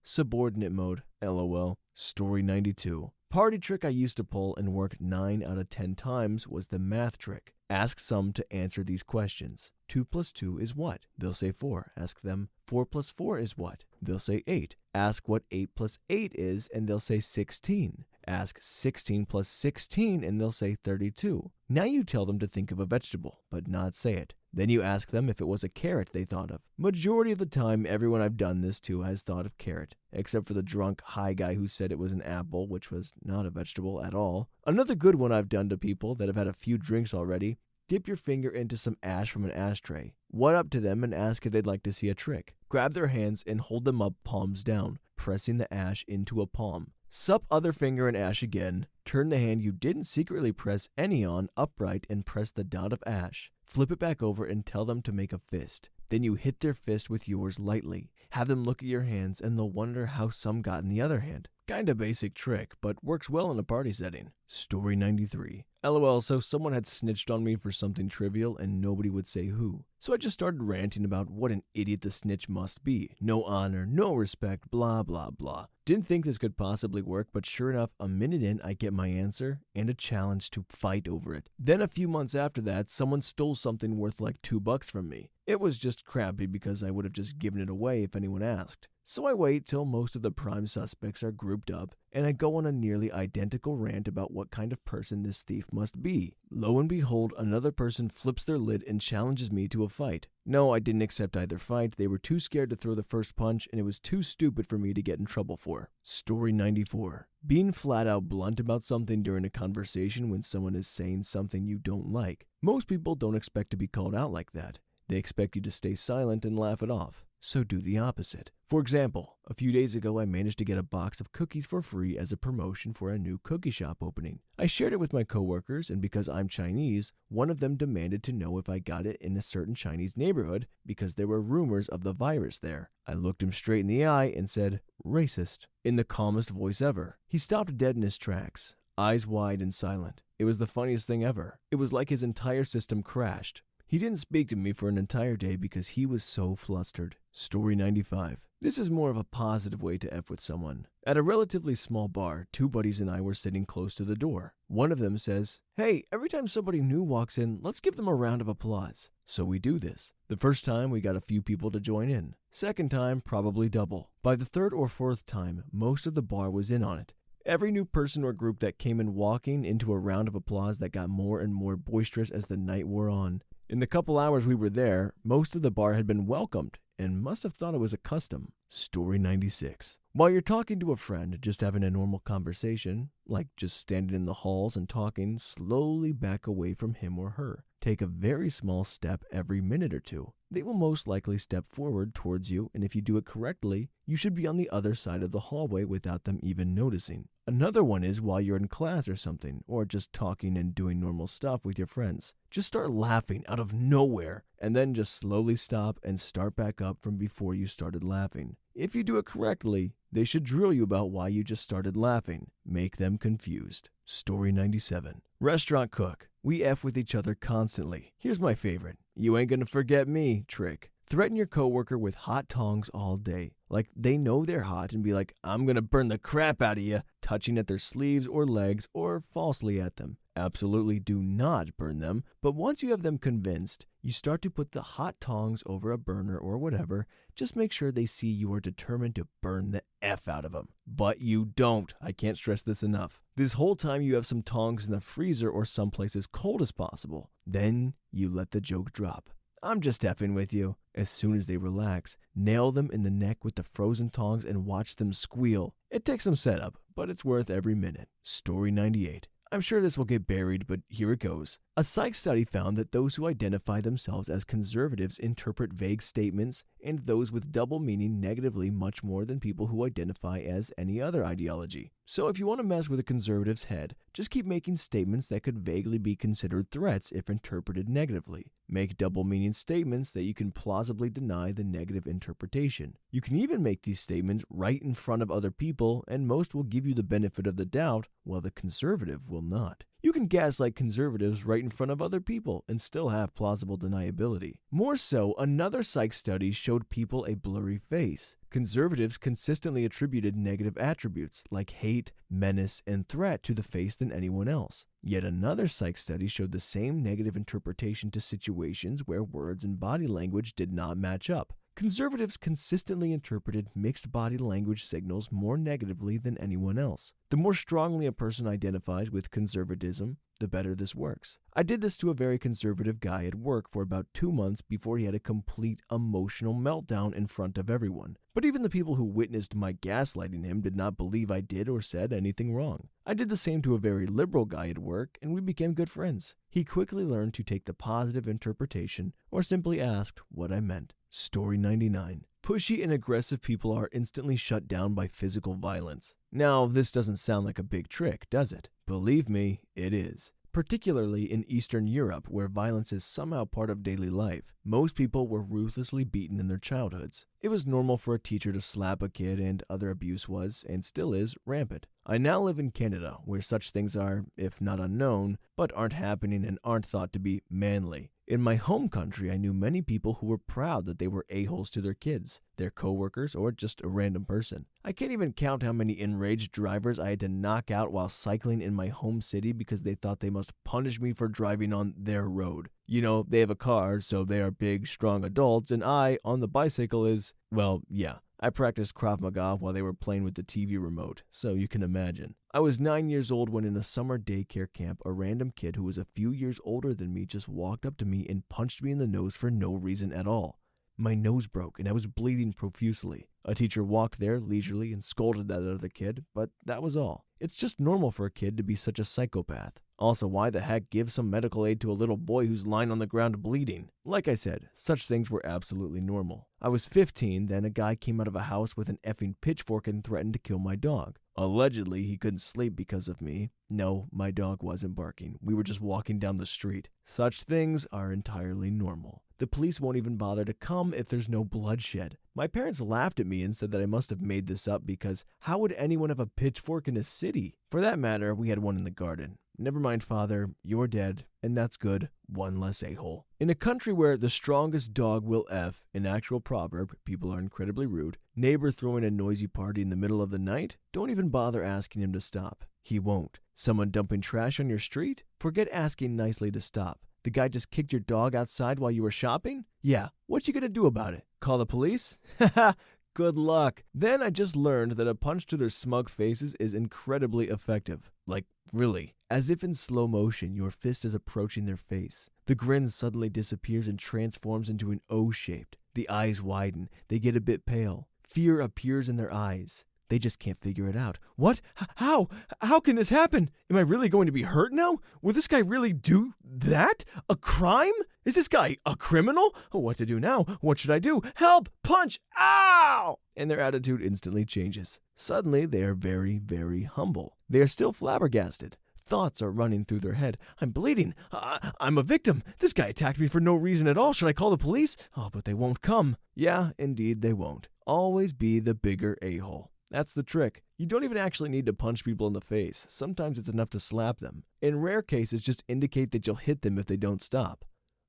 subordinate mode. LOL. Story 92. Party trick I used to pull and worked 9 out of 10 times was the math trick. Ask some to answer these questions. 2 plus 2 is what? They'll say 4. Ask them, 4 plus 4 is what? They'll say 8. Ask what 8 plus 8 is, and they'll say 16. Ask 16 plus 16, and they'll say 32. Now you tell them to think of a vegetable, but not say it. Then you ask them if it was a carrot they thought of. Majority of the time, everyone I've done this to has thought of carrot, except for the drunk high guy who said it was an apple, which was not a vegetable at all. Another good one I've done to people that have had a few drinks already: dip your finger into some ash from an ashtray. What up to them and ask if they'd like to see a trick. Grab their hands and hold them up palms down, pressing the ash into a palm. Sup other finger in ash again. Turn the hand you didn't secretly press any on upright and press the dot of ash. Flip it back over and tell them to make a fist. Then you hit their fist with yours lightly. Have them look at your hands and they'll wonder how some got in the other hand. Kinda basic trick, but works well in a party setting. Story 93. LOL, so someone had snitched on me for something trivial and nobody would say who. So I just started ranting about what an idiot the snitch must be. No honor, no respect, blah blah blah. Didn't think this could possibly work, but sure enough, a minute in I get my answer and a challenge to fight over it. Then a few months after that, someone stole something worth like $2 from me. It was just crappy because I would have just given it away if anyone asked. So I wait till most of the prime suspects are grouped up, and I go on a nearly identical rant about what kind of person this thief must be. Lo and behold, another person flips their lid and challenges me to a fight. No, I didn't accept either fight. They were too scared to throw the first punch, and it was too stupid for me to get in trouble for. Story 94. Being flat out blunt about something during a conversation when someone is saying something you don't like. Most people don't expect to be called out like that. They expect you to stay silent and laugh it off. So do the opposite. For example, a few days ago I managed to get a box of cookies for free as a promotion for a new cookie shop opening. I shared it with my coworkers, and because I'm Chinese, one of them demanded to know if I got it in a certain Chinese neighborhood because there were rumors of the virus there. I looked him straight in the eye and said, "Racist," in the calmest voice ever. He stopped dead in his tracks, eyes wide and silent. It was the funniest thing ever. It was like his entire system crashed. He didn't speak to me for an entire day because he was so flustered. Story 95. This is more of a positive way to F with someone. At a relatively small bar, two buddies and I were sitting close to the door. One of them says, "Hey, every time somebody new walks in, let's give them a round of applause." So we do this. The first time, we got a few people to join in. Second time, probably double. By the third or fourth time, most of the bar was in on it. Every new person or group that came in walking into a round of applause that got more and more boisterous as the night wore on. In the couple hours we were there, most of the bar had been welcomed and must have thought it was a custom. Story 96. While you're talking to a friend, just having a normal conversation, like just standing in the halls and talking, slowly back away from him or her. Take a very small step every minute or two. They will most likely step forward towards you, and if you do it correctly, you should be on the other side of the hallway without them even noticing. Another one is while you're in class or something, or just talking and doing normal stuff with your friends. Just start laughing out of nowhere, and then just slowly stop and start back up from before you started laughing. If you do it correctly, they should drill you about why you just started laughing. Make them confused. Story 97. Restaurant cook. We F with each other constantly. Here's my favorite. "You ain't gonna forget me" trick. Threaten your coworker with hot tongs all day. Like they know they're hot and be like, "I'm gonna burn the crap out of you," touching at their sleeves or legs or falsely at them. Absolutely do not burn them, but once you have them convinced, you start to put the hot tongs over a burner or whatever. Just make sure they see you are determined to burn the F out of them. But you don't. I can't stress this enough. This whole time you have some tongs in the freezer or someplace as cold as possible. Then you let the joke drop. "I'm just effing with you." As soon as they relax, nail them in the neck with the frozen tongs and watch them squeal. It takes some setup, but it's worth every minute. Story 98. I'm sure this will get buried, but here it goes. A psych study found that those who identify themselves as conservatives interpret vague statements and those with double meaning negatively much more than people who identify as any other ideology. So if you want to mess with a conservative's head, just keep making statements that could vaguely be considered threats if interpreted negatively. Make double meaning statements that you can plausibly deny the negative interpretation. You can even make these statements right in front of other people, and most will give you the benefit of the doubt, while the conservative will not. You can gaslight conservatives right in front of other people and still have plausible deniability. More so, another psych study showed people a blurry face. Conservatives consistently attributed negative attributes like hate, menace, and threat to the face than anyone else. Yet another psych study showed the same negative interpretation to situations where words and body language did not match up. Conservatives consistently interpreted mixed body language signals more negatively than anyone else. The more strongly a person identifies with conservatism, the better this works. I did this to a very conservative guy at work for about 2 months before he had a complete emotional meltdown in front of everyone. But even the people who witnessed my gaslighting him did not believe I did or said anything wrong. I did the same to a very liberal guy at work, and we became good friends. He quickly learned to take the positive interpretation or simply asked what I meant. Story 99. Pushy and aggressive people are instantly shut down by physical violence. Now, this doesn't sound like a big trick, does it? Believe me, it is. Particularly in Eastern Europe, where violence is somehow part of daily life. Most people were ruthlessly beaten in their childhoods. It was normal for a teacher to slap a kid, and other abuse was, and still is, rampant. I now live in Canada, where such things are, if not unknown, but aren't happening and aren't thought to be manly. In my home country, I knew many people who were proud that they were a-holes to their kids, their coworkers, or just a random person. I can't even count how many enraged drivers I had to knock out while cycling in my home city because they thought they must punish me for driving on their road. You know, they have a car, so they are big, strong adults, and I, on the bicycle, is, well, yeah. I practiced Krav Maga while they were playing with the TV remote, so you can imagine. I was 9 years old when in a summer daycare camp, a random kid who was a few years older than me just walked up to me and punched me in the nose for no reason at all. My nose broke and I was bleeding profusely. A teacher walked there leisurely and scolded that other kid, but that was all. It's just normal for a kid to be such a psychopath. Also, why the heck give some medical aid to a little boy who's lying on the ground bleeding? Like I said, such things were absolutely normal. I was 15, then a guy came out of a house with an effing pitchfork and threatened to kill my dog. Allegedly, he couldn't sleep because of me. No, my dog wasn't barking. We were just walking down the street. Such things are entirely normal. The police won't even bother to come if there's no bloodshed. My parents laughed at me and said that I must have made this up because how would anyone have a pitchfork in a city? For that matter, we had one in the garden. Never mind, father, you're dead, and that's good. One less a-hole. In a country where the strongest dog will F, an actual proverb, people are incredibly rude, neighbor throwing a noisy party in the middle of the night, don't even bother asking him to stop. He won't. Someone dumping trash on your street? Forget asking nicely to stop. The guy just kicked your dog outside while you were shopping? Yeah, what you gonna do about it? Call the police? Haha, good luck. Then I just learned that a punch to their smug faces is incredibly effective. Like, really. As if in slow motion, your fist is approaching their face. The grin suddenly disappears and transforms into an O-shaped. The eyes widen. They get a bit pale. Fear appears in their eyes. They just can't figure it out. What? How? How can this happen? Am I really going to be hurt now? Will this guy really do that? A crime? Is this guy a criminal? What to do now? What should I do? Help! Punch! Ow! And their attitude instantly changes. Suddenly, they are very, very humble. They are still flabbergasted. Thoughts are running through their head. I'm bleeding. I'm a victim. This guy attacked me for no reason at all. Should I call the police? Oh, but they won't come. Yeah, indeed they won't. Always be the bigger a-hole. That's the trick. You don't even actually need to punch people in the face. Sometimes it's enough to slap them. In rare cases, just indicate that you'll hit them if they don't stop.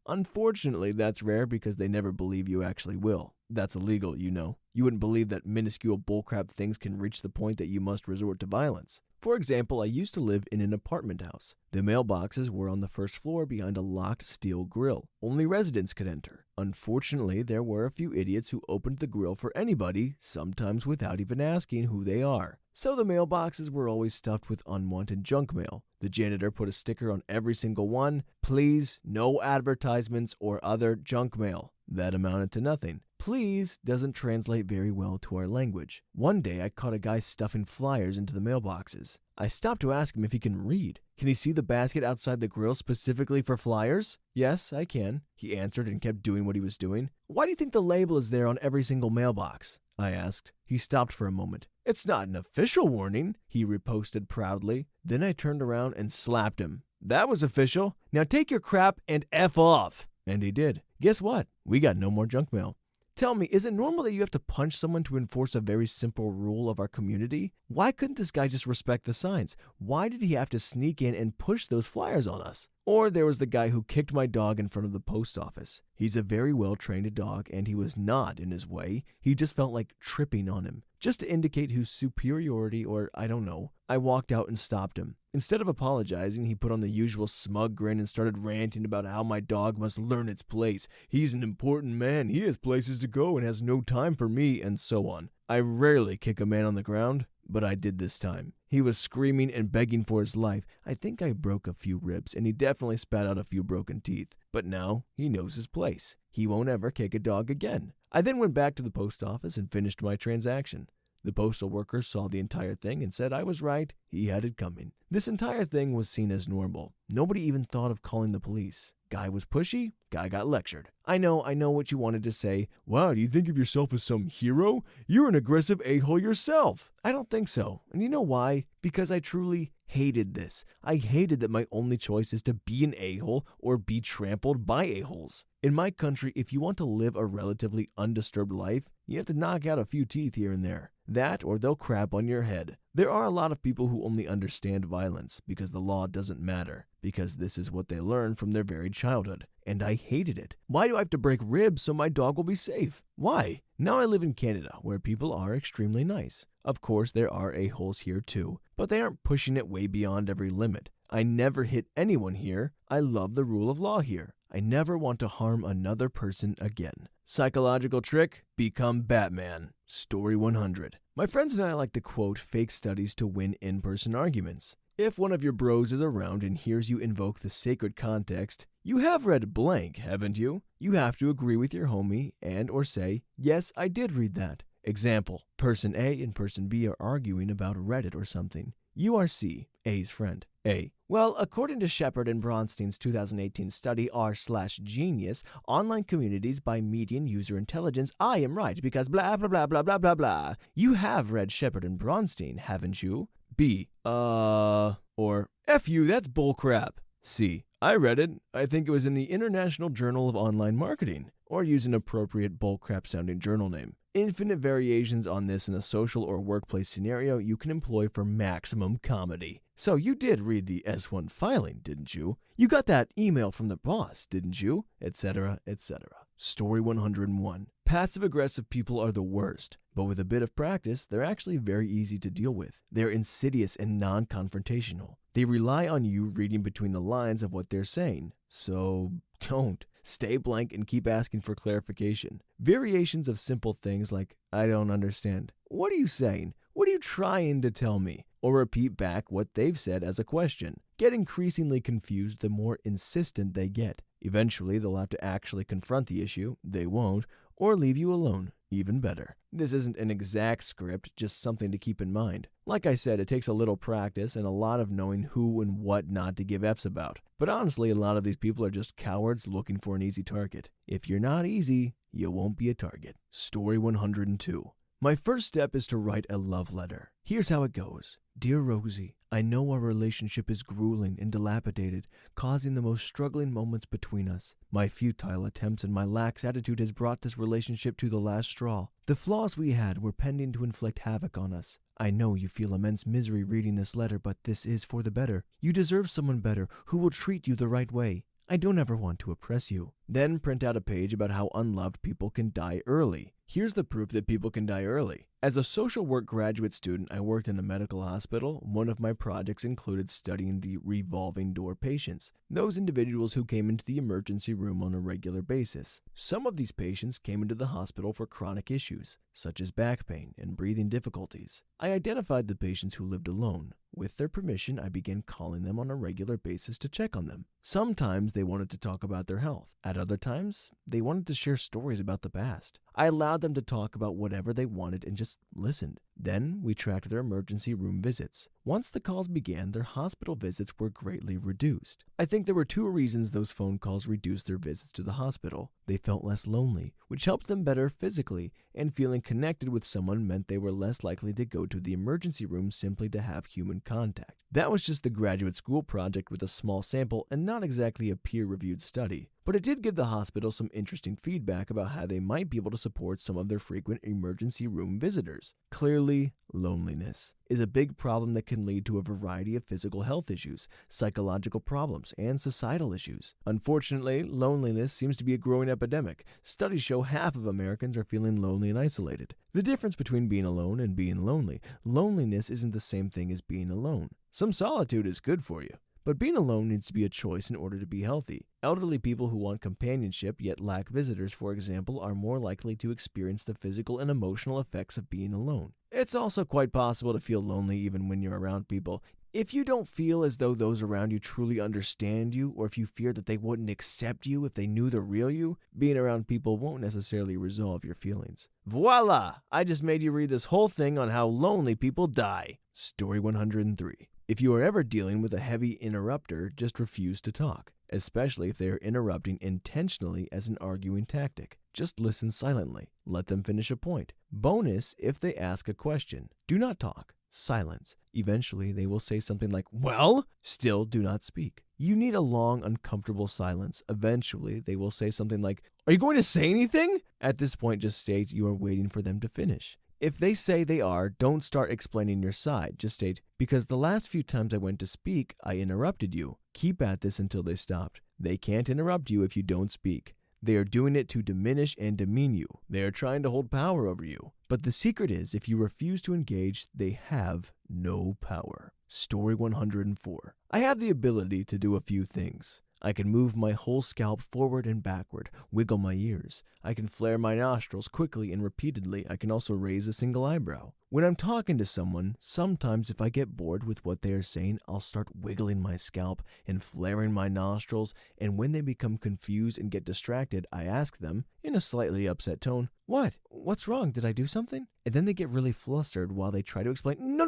Unfortunately, that's rare because they never believe you actually will. That's illegal, you know. You wouldn't believe that minuscule bullcrap things can reach the point that you must resort to violence. For example, I used to live in an apartment house. The mailboxes were on the first floor behind a locked steel grill. Only residents could enter. Unfortunately, there were a few idiots who opened the grill for anybody, sometimes without even asking who they are. So the mailboxes were always stuffed with unwanted junk mail. The janitor put a sticker on every single one. Please, no advertisements or other junk mail. That amounted to nothing. Please doesn't translate very well to our language. One day I caught a guy stuffing flyers into the mailboxes. I stopped to ask him if he can read. Can he see the basket outside the grill specifically for flyers? Yes, I can, he answered and kept doing what he was doing. Why do you think the label is there on every single mailbox? I asked. He stopped for a moment. It's not an official warning, he riposted proudly. Then I turned around and slapped him. That was official. Now take your crap and F off. And he did. Guess what? We got no more junk mail. Tell me, is it normal that you have to punch someone to enforce a very simple rule of our community? Why couldn't this guy just respect the signs? Why did he have to sneak in and push those flyers on us? Or there was the guy who kicked my dog in front of the post office. He's a very well-trained dog, and he was not in his way. He just felt like tripping on him. Just to indicate his superiority, or I don't know. I walked out and stopped him. Instead of apologizing, he put on the usual smug grin and started ranting about how my dog must learn its place. He's an important man. He has places to go and has no time for me, and so on. I rarely kick a man on the ground, but I did this time. He was screaming and begging for his life. I think I broke a few ribs, and he definitely spat out a few broken teeth. But now he knows his place. He won't ever kick a dog again. I then went back to the post office and finished my transaction. The postal worker saw the entire thing and said I was right, he had it coming. This entire thing was seen as normal. Nobody even thought of calling the police. Guy was pushy, guy got lectured. I know what you wanted to say. Wow, do you think of yourself as some hero? You're an aggressive a-hole yourself. I don't think so. And you know why? Because I truly hated this. I hated that my only choice is to be an a-hole or be trampled by a-holes. In my country, if you want to live a relatively undisturbed life, you have to knock out a few teeth here and there. That or they'll crap on your head. There are a lot of people who only understand violence because the law doesn't matter, because this is what they learn from their very childhood. And I hated it. Why do I have to break ribs so my dog will be safe? Why? Now I live in Canada, where people are extremely nice. Of course, there are a-holes here too, but they aren't pushing it way beyond every limit. I never hit anyone here. I love the rule of law here. I never want to harm another person again. Psychological trick: become Batman. Story 100. My friends and I like to quote fake studies to win in-person arguments. If one of your bros is around and hears you invoke the sacred context, you have read blank, haven't you? You have to agree with your homie and or say, yes, I did read that. Example: person A and person B are arguing about Reddit or something. You are C, A's friend. A: well, according to Shepard and Bronstein's 2018 study r/genius, online communities by median user intelligence, I am right because blah blah blah blah blah blah blah. You have read Shepard and Bronstein, haven't you? B: or F you, that's bullcrap. C: I read it. I think it was in the International Journal of Online Marketing. Or use an appropriate bullcrap sounding journal name. Infinite variations on this in a social or workplace scenario you can employ for maximum comedy. So you did read the S1 filing, didn't you? You got that email from the boss, didn't you? Etc., etc. Story 101. Passive-aggressive people are the worst, but with a bit of practice, they're actually very easy to deal with. They're insidious and non-confrontational. They rely on you reading between the lines of what they're saying. So don't. Stay blank and keep asking for clarification. Variations of simple things like, I don't understand. What are you saying? What are you trying to tell me? Or repeat back what they've said as a question. Get increasingly confused the more insistent they get. Eventually, they'll have to actually confront the issue. They won't. Or leave you alone. Even better. This isn't an exact script, just something to keep in mind. Like I said, it takes a little practice and a lot of knowing who and what not to give F's about. But honestly, a lot of these people are just cowards looking for an easy target. If you're not easy, you won't be a target. Story 102. My first step is to write a love letter. Here's how it goes. Dear Rosie, I know our relationship is grueling and dilapidated, causing the most struggling moments between us. My futile attempts and my lax attitude has brought this relationship to the last straw. The flaws we had were pending to inflict havoc on us. I know you feel immense misery reading this letter, but this is for the better. You deserve someone better who will treat you the right way. I don't ever want to oppress you. Then print out a page about how unloved people can die early. Here's the proof that people can die early. As a social work graduate student, I worked in a medical hospital. One of my projects included studying the revolving door patients, those individuals who came into the emergency room on a regular basis. Some of these patients came into the hospital for chronic issues, such as back pain and breathing difficulties. I identified the patients who lived alone. With their permission, I began calling them on a regular basis to check on them. Sometimes they wanted to talk about their health. At other times, they wanted to share stories about the past. I allowed them to talk about whatever they wanted and just listened. Then we tracked their emergency room visits. Once the calls began, their hospital visits were greatly reduced. I think there were two reasons those phone calls reduced their visits to the hospital. They felt less lonely, which helped them better physically, and feeling connected with someone meant they were less likely to go to the emergency room simply to have human contact. That was just the graduate school project with a small sample and not exactly a peer-reviewed study. But it did give the hospital some interesting feedback about how they might be able to support some of their frequent emergency room visitors. Clearly, loneliness is a big problem that can lead to a variety of physical health issues, psychological problems, and societal issues. Unfortunately, loneliness seems to be a growing epidemic. Studies show half of Americans are feeling lonely and isolated. The difference between being alone and being lonely. Loneliness isn't the same thing as being alone. Some solitude is good for you. But being alone needs to be a choice in order to be healthy. Elderly people who want companionship yet lack visitors, for example, are more likely to experience the physical and emotional effects of being alone. It's also quite possible to feel lonely even when you're around people. If you don't feel as though those around you truly understand you, or if you fear that they wouldn't accept you if they knew the real you, being around people won't necessarily resolve your feelings. Voila! I just made you read this whole thing on how lonely people die. Story 103. If you are ever dealing with a heavy interrupter, just refuse to talk, especially if they are interrupting intentionally as an arguing tactic. Just listen silently. Let them finish a point. Bonus if they ask a question. Do not talk. Silence. Eventually, they will say something like, well? Still do not speak. You need a long, uncomfortable silence. Eventually, they will say something like, are you going to say anything? At this point, just state you are waiting for them to finish. If they say they are, don't start explaining your side. Just state, because the last few times I went to speak, I interrupted you. Keep at this until they stopped. They can't interrupt you if you don't speak. They are doing it to diminish and demean you. They are trying to hold power over you. But the secret is, if you refuse to engage, they have no power. Story 104. I have the ability to do a few things. I can move my whole scalp forward and backward, wiggle my ears. I can flare my nostrils quickly and repeatedly. I can also raise a single eyebrow. When I'm talking to someone, sometimes if I get bored with what they are saying, I'll start wiggling my scalp and flaring my nostrils, and when they become confused and get distracted, I ask them, in a slightly upset tone, what? What's wrong? Did I do something? And then they get really flustered while they try to explain, no,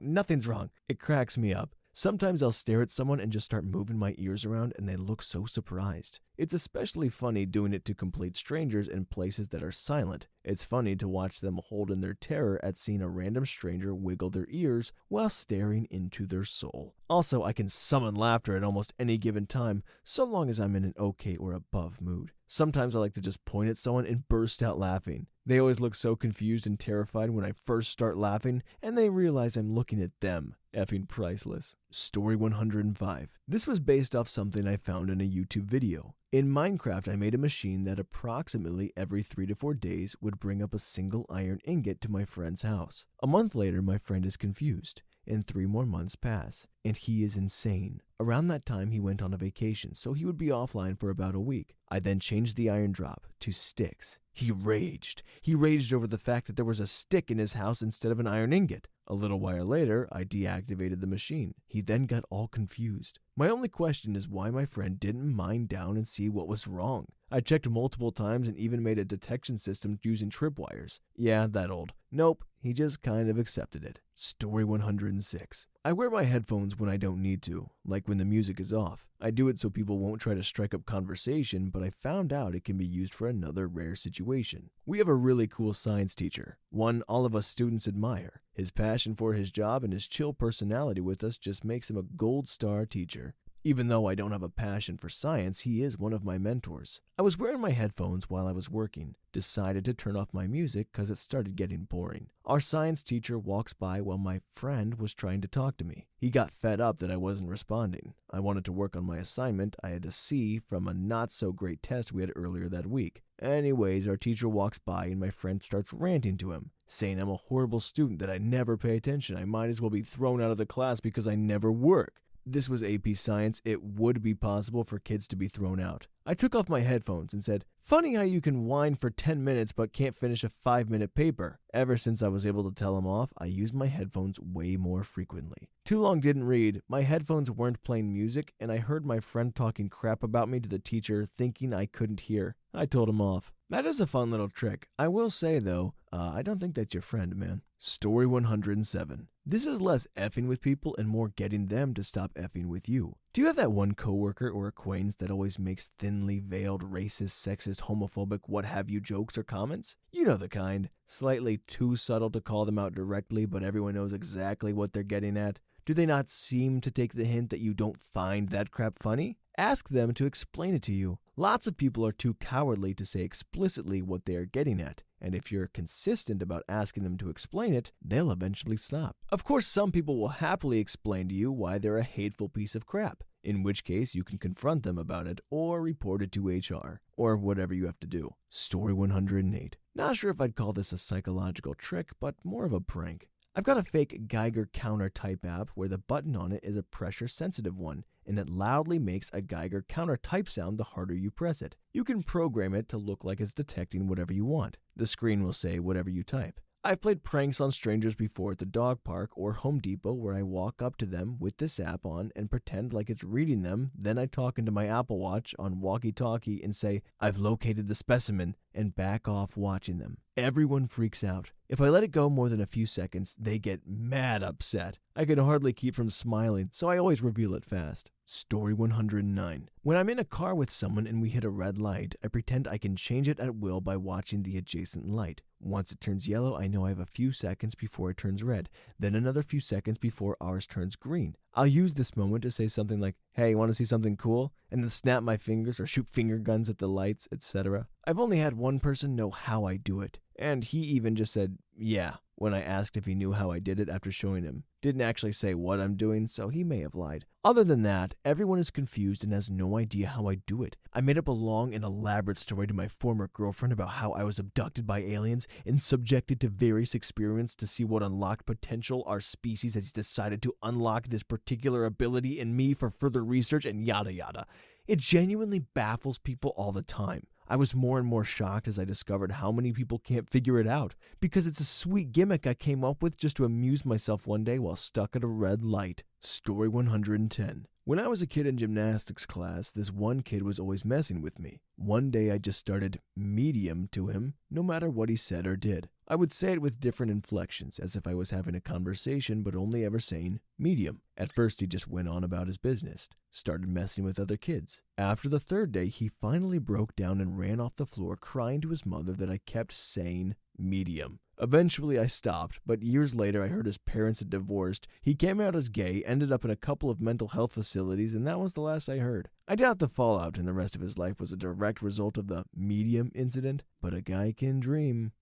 nothing's wrong. It cracks me up. Sometimes I'll stare at someone and just start moving my ears around and they look so surprised. It's especially funny doing it to complete strangers in places that are silent. It's funny to watch them hold in their terror at seeing a random stranger wiggle their ears while staring into their soul. Also, I can summon laughter at almost any given time, so long as I'm in an okay or above mood. Sometimes I like to just point at someone and burst out laughing. They always look so confused and terrified when I first start laughing, and they realize I'm looking at them. Effing priceless. Story 105. This was based off something I found in a YouTube video. In Minecraft, I made a machine that approximately every 3 to 4 days would bring up a single iron ingot to my friend's house. A month later, my friend is confused, and 3 more months pass, and he is insane. Around that time, he went on a vacation, so he would be offline for about a week. I then changed the iron drop to sticks. He raged. He raged over the fact that there was a stick in his house instead of an iron ingot. A little while later, I deactivated the machine. He then got all confused. My only question is why my friend didn't mine down and see what was wrong. I checked multiple times and even made a detection system using tripwires. Yeah, that old. Nope, he just kind of accepted it. Story 106. I wear my headphones when I don't need to, like when the music is off. I do it so people won't try to strike up conversation, but I found out it can be used for another rare situation. We have a really cool science teacher, one all of us students admire. His passion for his job and his chill personality with us just makes him a gold star teacher. Even though I don't have a passion for science, he is one of my mentors. I was wearing my headphones while I was working, decided to turn off my music because it started getting boring. Our science teacher walks by while my friend was trying to talk to me. He got fed up that I wasn't responding. I wanted to work on my assignment I had to see from a not so great test we had earlier that week. Anyways, our teacher walks by and my friend starts ranting to him, saying I'm a horrible student, that I never pay attention. I might as well be thrown out of the class because I never work. This was AP Science. It would be possible for kids to be thrown out. I took off my headphones and said, funny how you can whine for 10 minutes but can't finish a 5-minute paper. Ever since I was able to tell him off, I used my headphones way more frequently. Too long didn't read. My headphones weren't playing music and I heard my friend talking crap about me to the teacher thinking I couldn't hear. I told him off. That is a fun little trick. I will say though, I don't think that's your friend, man. Story 107. This is less effing with people and more getting them to stop effing with you. Do you have that one coworker or acquaintance that always makes thinly veiled racist, sexist, homophobic, what have you jokes or comments? You know the kind. Slightly too subtle to call them out directly, but everyone knows exactly what they're getting at. Do they not seem to take the hint that you don't find that crap funny? Ask them to explain it to you. Lots of people are too cowardly to say explicitly what they are getting at, and if you're consistent about asking them to explain it, they'll eventually stop. Of course, some people will happily explain to you why they're a hateful piece of crap, in which case you can confront them about it or report it to HR, or whatever you have to do. Story 108. Not sure if I'd call this a psychological trick, but more of a prank. I've got a fake Geiger counter type app where the button on it is a pressure sensitive one, and it loudly makes a Geiger counter type sound the harder you press it. You can program it to look like it's detecting whatever you want. The screen will say whatever you type. I've played pranks on strangers before at the dog park or Home Depot where I walk up to them with this app on and pretend like it's reading them, then I talk into my Apple Watch on walkie-talkie and say, "I've located the specimen," and back off watching them. Everyone freaks out. If I let it go more than a few seconds, they get mad upset. I can hardly keep from smiling, so I always reveal it fast. Story 109. When I'm in a car with someone and we hit a red light, I pretend I can change it at will by watching the adjacent light. Once it turns yellow, I know I have a few seconds before it turns red, then another few seconds before ours turns green. I'll use this moment to say something like, "Hey, want to see something cool?" and then snap my fingers or shoot finger guns at the lights, etc. I've only had one person know how I do it, and he even just said, "Yeah," when I asked if he knew how I did it after showing him. Didn't actually say what I'm doing, so he may have lied. Other than that, everyone is confused and has no idea how I do it. I made up a long and elaborate story to my former girlfriend about how I was abducted by aliens and subjected to various experiments to see what unlocked potential our species has decided to unlock this particular ability in me for further research and yada yada. It genuinely baffles people all the time. I was more and more shocked as I discovered how many people can't figure it out, because it's a sweet gimmick I came up with just to amuse myself one day while stuck at a red light. Story 110. When I was a kid in gymnastics class, this one kid was always messing with me. One day I just started medium to him, no matter what he said or did. I would say it with different inflections, as if I was having a conversation but only ever saying medium. At first he just went on about his business, started messing with other kids. After the third day, he finally broke down and ran off the floor crying to his mother that I kept saying medium. Eventually I stopped, but years later I heard his parents had divorced. He came out as gay, ended up in a couple of mental health facilities, and that was the last I heard. I doubt the fallout in the rest of his life was a direct result of the medium incident, but a guy can dream.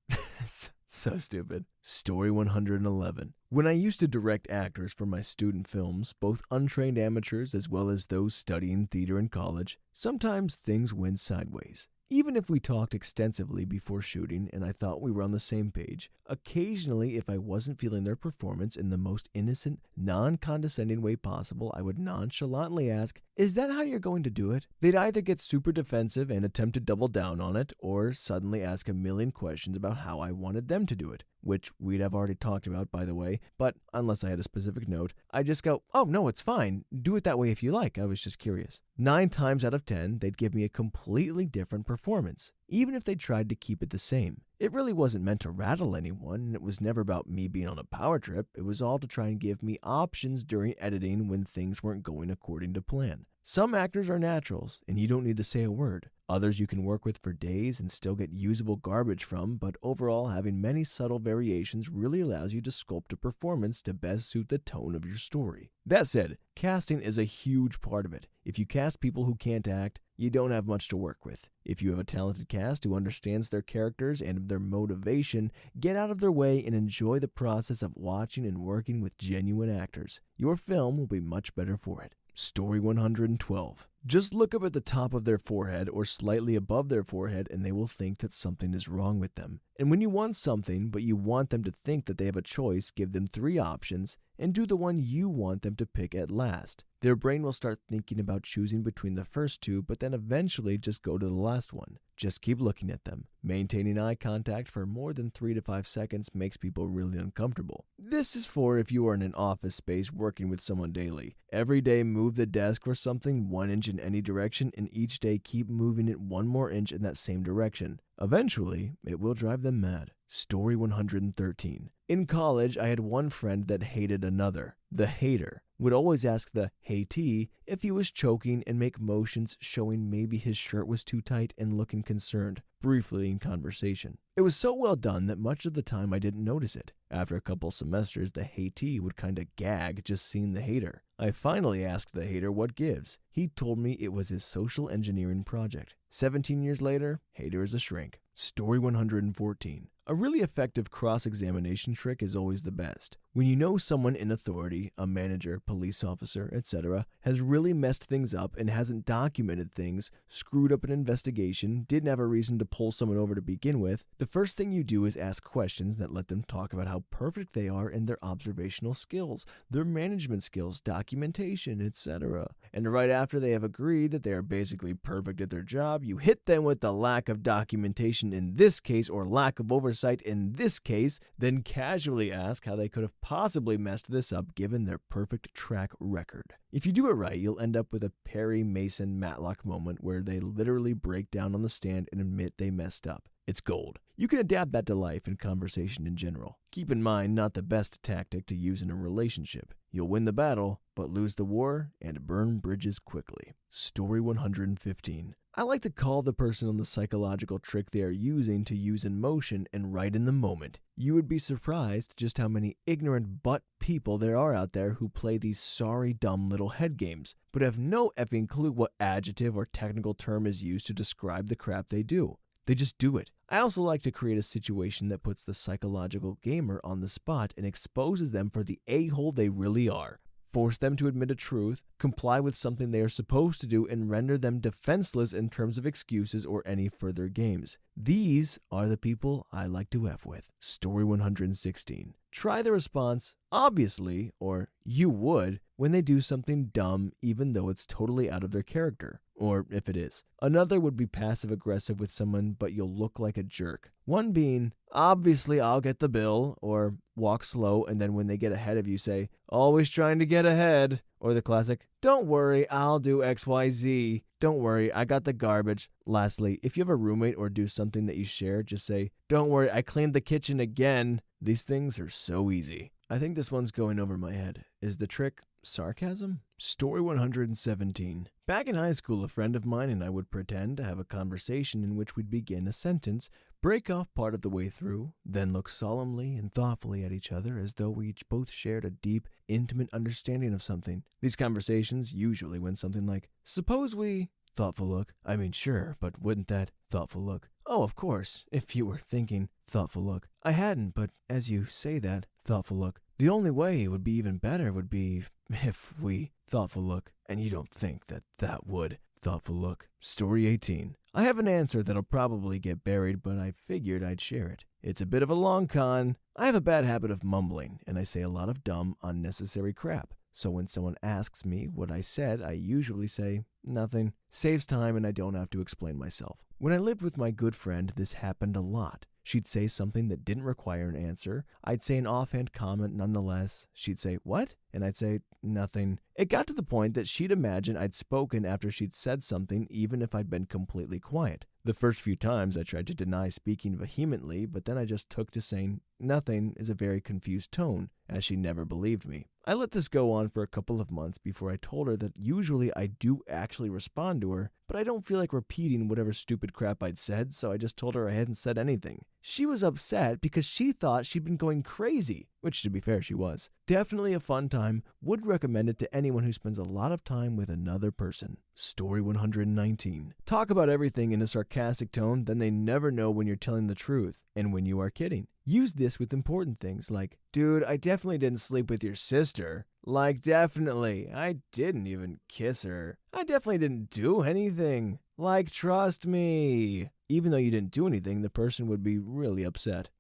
So stupid. Story 111. When I used to direct actors for my student films, both untrained amateurs as well as those studying theater in college, sometimes things went sideways. Even if we talked extensively before shooting and I thought we were on the same page, occasionally if I wasn't feeling their performance in the most innocent, non-condescending way possible, I would nonchalantly ask, "Is that how you're going to do it?" They'd either get super defensive and attempt to double down on it, or suddenly ask a million questions about how I wanted them to do it, which we'd have already talked about, by the way, but unless I had a specific note, I'd just go, "Oh, no, it's fine. Do it that way if you like. I was just curious." 9 times out of 10, they'd give me a completely different performance, even if they tried to keep it the same. It really wasn't meant to rattle anyone, and it was never about me being on a power trip. It was all to try and give me options during editing when things weren't going according to plan. Some actors are naturals, and you don't need to say a word. Others you can work with for days and still get usable garbage from, but overall having many subtle variations really allows you to sculpt a performance to best suit the tone of your story. That said, casting is a huge part of it. If you cast people who can't act, you don't have much to work with. If you have a talented cast who understands their characters and their motivation, get out of their way and enjoy the process of watching and working with genuine actors. Your film will be much better for it. Story 112. Just look up at the top of their forehead or slightly above their forehead and they will think that something is wrong with them. And when you want something, but you want them to think that they have a choice, give them 3 options and do the one you want them to pick at last. Their brain will start thinking about choosing between the first 2, but then eventually just go to the last one. Just keep looking at them. Maintaining eye contact for more than 3 to 5 seconds makes people really uncomfortable. This is for if you are in an office space working with someone daily. Every day move the desk or something 1 inch in any direction, and each day keep moving it 1 more inch in that same direction. Eventually, it will drive them mad. Story 113. In college, I had one friend that hated another. The hater would always ask the hatee if he was choking and make motions showing maybe his shirt was too tight and looking concerned, briefly in conversation. It was so well done that much of the time I didn't notice it. After a couple semesters, the hatee would kinda gag just seeing the hater. I finally asked the hater what gives. He told me it was his social engineering project. 17 years later, hater is a shrink. Story 114. A really effective cross-examination trick is always the best. When you know someone in authority, a manager, police officer, etc., has really messed things up and hasn't documented things, screwed up an investigation, didn't have a reason to pull someone over to begin with, the first thing you do is ask questions that let them talk about how perfect they are in their observational skills, their management skills, documentation, etc. And right after they have agreed that they are basically perfect at their job, you hit them with the lack of documentation in this case, or lack of oversight oversight in this case, then casually ask how they could have possibly messed this up given their perfect track record. If you do it right, you'll end up with a Perry Mason Matlock moment where they literally break down on the stand and admit they messed up. It's gold. You can adapt that to life and conversation in general. Keep in mind, not the best tactic to use in a relationship. You'll win the battle, but lose the war and burn bridges quickly. Story 115. I like to call the person on the psychological trick they are using to use in motion and right in the moment. You would be surprised just how many ignorant butt people there are out there who play these sorry dumb little head games, but have no effing clue what adjective or technical term is used to describe the crap they do. They just do it. I also like to create a situation that puts the psychological gamer on the spot and exposes them for the a-hole they really are. Force them to admit a truth, comply with something they are supposed to do, and render them defenseless in terms of excuses or any further games. These are the people I like to F with. Story 116. Try the response, obviously, or you would, when they do something dumb even though it's totally out of their character. Or if it is. Another would be passive-aggressive with someone, but you'll look like a jerk. One being, obviously I'll get the bill, or walk slow, and then when they get ahead of you say, always trying to get ahead. Or the classic, don't worry, I'll do XYZ. Don't worry, I got the garbage. Lastly, if you have a roommate or do something that you share, just say, don't worry, I cleaned the kitchen again. These things are so easy. I think this one's going over my head. Is the trick sarcasm? Story 117. Back in high school, a friend of mine and I would pretend to have a conversation in which we'd begin a sentence, break off part of the way through, then look solemnly and thoughtfully at each other as though we each both shared a deep, intimate understanding of something. These conversations usually went something like, suppose we... Thoughtful look. I mean, sure, but wouldn't that... Thoughtful look. Oh, of course, if you were thinking... Thoughtful look. I hadn't, but as you say that... Thoughtful look. The only way it would be even better would be if we... Thoughtful look. And you don't think that would... Thoughtful look. Story 18. I have an answer that'll probably get buried, but I figured I'd share it. It's a bit of a long con. I have a bad habit of mumbling, and I say a lot of dumb, unnecessary crap. So when someone asks me what I said, I usually say, nothing. Saves time and I don't have to explain myself. When I lived with my good friend, this happened a lot. She'd say something that didn't require an answer. I'd say an offhand comment nonetheless. She'd say, what? And I'd say, nothing. It got to the point that she'd imagine I'd spoken after she'd said something, even if I'd been completely quiet. The first few times I tried to deny speaking vehemently, but then I just took to saying, nothing is a very confused tone, as she never believed me. I let this go on for a couple of months before I told her that usually I do actually respond to her, but I don't feel like repeating whatever stupid crap I'd said, so I just told her I hadn't said anything. She was upset because she thought she'd been going crazy, which to be fair she was. Definitely a fun time. Would recommend it to anyone who spends a lot of time with another person. Story 119. Talk about everything in a sarcastic tone, then they never know when you're telling the truth and when you are kidding. Use this with important things like, dude, I definitely didn't sleep with your sister. Like, definitely. I didn't even kiss her. I definitely didn't do anything. Like, trust me. Even though you didn't do anything, the person would be really upset.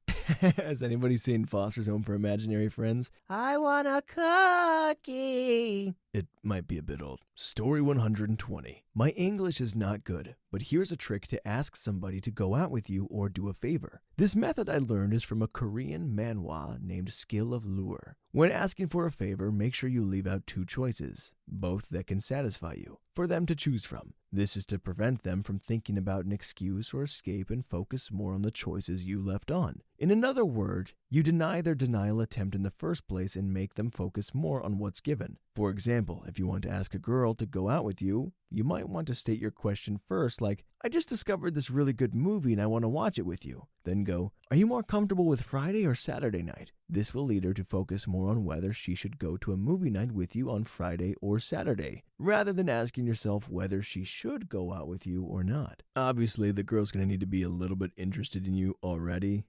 Has anybody seen Foster's Home for Imaginary Friends? I want a cookie. It might be a bit old. Story 120. My English is not good, but here's a trick to ask somebody to go out with you or do a favor. This method I learned is from a Korean manhwa named Skill of Lure. When asking for a favor, make sure you leave out two choices, both that can satisfy you, for them to choose from. This is to prevent them from thinking about an excuse or escape and focus more on the choices you left on. In another word, you deny their denial attempt in the first place and make them focus more on what's given. For example, if you want to ask a girl to go out with you, you might want to state your question first, like, I just discovered this really good movie and I want to watch it with you. Then go, are you more comfortable with Friday or Saturday night? This will lead her to focus more on whether she should go to a movie night with you on Friday or Saturday, rather than asking yourself whether she should go out with you or not. Obviously, the girl's going to need to be a little bit interested in you already.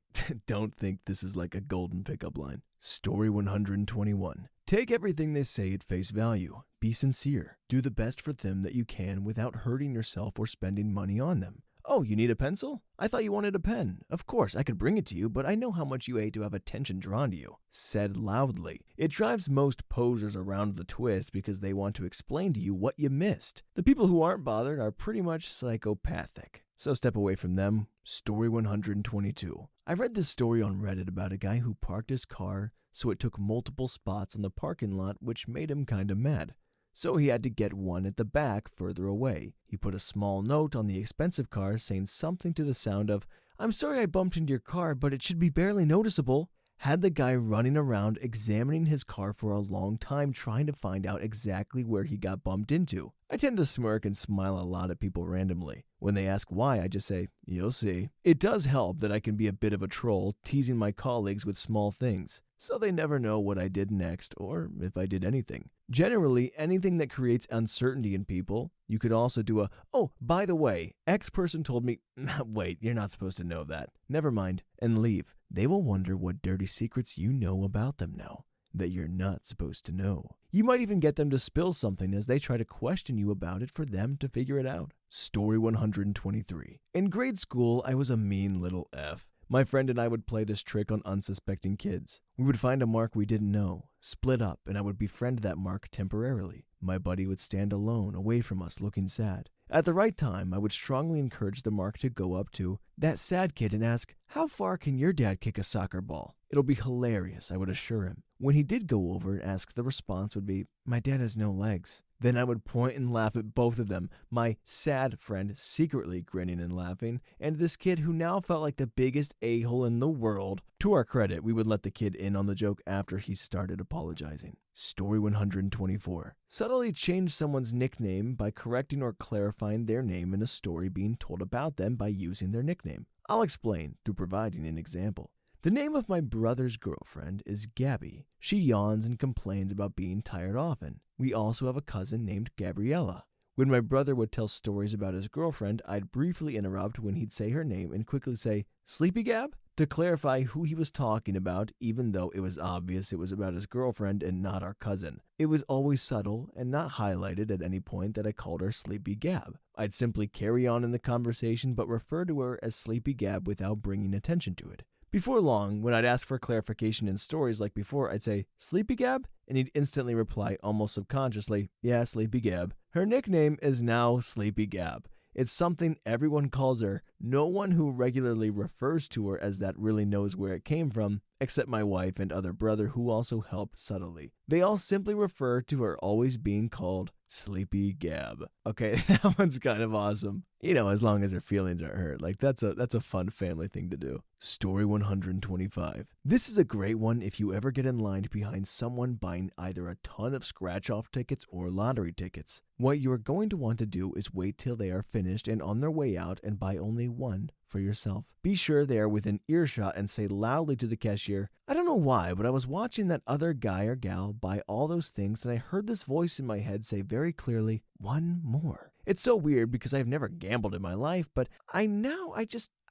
Don't think this is like a golden pickup line. Story 121. Take everything they say at face value. Be sincere. Do the best for them that you can without hurting yourself or spending money on them. Oh, you need a pencil? I thought you wanted a pen. Of course, I could bring it to you, but I know how much you hate to have attention drawn to you. Said loudly. It drives most posers around the twist because they want to explain to you what you missed. The people who aren't bothered are pretty much psychopathic. so step away from them. Story 122. I read this story on Reddit about a guy who parked his car so it took multiple spots on the parking lot, which made him kinda mad. So he had to get one at the back further away. He put a small note on the expensive car saying something to the sound of, "I'm sorry I bumped into your car, but it should be barely noticeable." Had the guy running around examining his car for a long time trying to find out exactly where he got bumped into. I tend to smirk and smile a lot at people randomly. When they ask why, I just say, "You'll see." It does help that I can be a bit of a troll, teasing my colleagues with small things, so they never know what I did next or if I did anything. Generally, anything that creates uncertainty in people. You could also do a, "Oh, by the way, X person told me," wait, you're not supposed to know that. Never mind, and leave. They will wonder what dirty secrets you know about them now that you're not supposed to know. You might even get them to spill something as they try to question you about it for them to figure it out. Story 123. In grade school, I was a mean little F. My friend and I would play this trick on unsuspecting kids. We would find a mark we didn't know, split up, and I would befriend that mark temporarily. My buddy would stand alone, away from us, looking sad. At the right time, I would strongly encourage the mark to go up to that sad kid and ask, "How far can your dad kick a soccer ball?" "It'll be hilarious," I would assure him. When he did go over and ask, the response would be, "My dad has no legs." Then I would point and laugh at both of them, my sad friend secretly grinning and laughing, and this kid who now felt like the biggest a-hole in the world. To our credit, we would let the kid in on the joke after he started apologizing. Story 124. Subtly change someone's nickname by correcting or clarifying their name in a story being told about them by using their nickname. I'll explain through providing an example. The name of my brother's girlfriend is Gabby. She yawns and complains about being tired often. We also have a cousin named Gabriella. When my brother would tell stories about his girlfriend, I'd briefly interrupt when he'd say her name and quickly say, "Sleepy Gab?" to clarify who he was talking about, even though it was obvious it was about his girlfriend and not our cousin. It was always subtle and not highlighted at any point that I called her Sleepy Gab. I'd simply carry on in the conversation but refer to her as Sleepy Gab without bringing attention to it. Before long, when I'd ask for clarification in stories like before, I'd say, "Sleepy Gab?" And he'd instantly reply, almost subconsciously, "Yeah, Sleepy Gab." Her nickname is now Sleepy Gab. It's something everyone calls her. No one who regularly refers to her as that really knows where it came from, except my wife and other brother who also help subtly. They all simply refer to her always being called Sleepy Gab. Okay, that one's kind of awesome. You know, as long as her feelings aren't hurt. Like, that's a fun family thing to do. Story 125. This is a great one if you ever get in line behind someone buying either a ton of scratch-off tickets or lottery tickets. What you are going to want to do is wait till they are finished and on their way out and buy only one for yourself. Be sure they are within earshot and say loudly to the cashier, "I don't know why, but I was watching that other guy or gal buy all those things and I heard this voice in my head say very clearly, 1 more." It's so weird because I've never gambled in my life, but I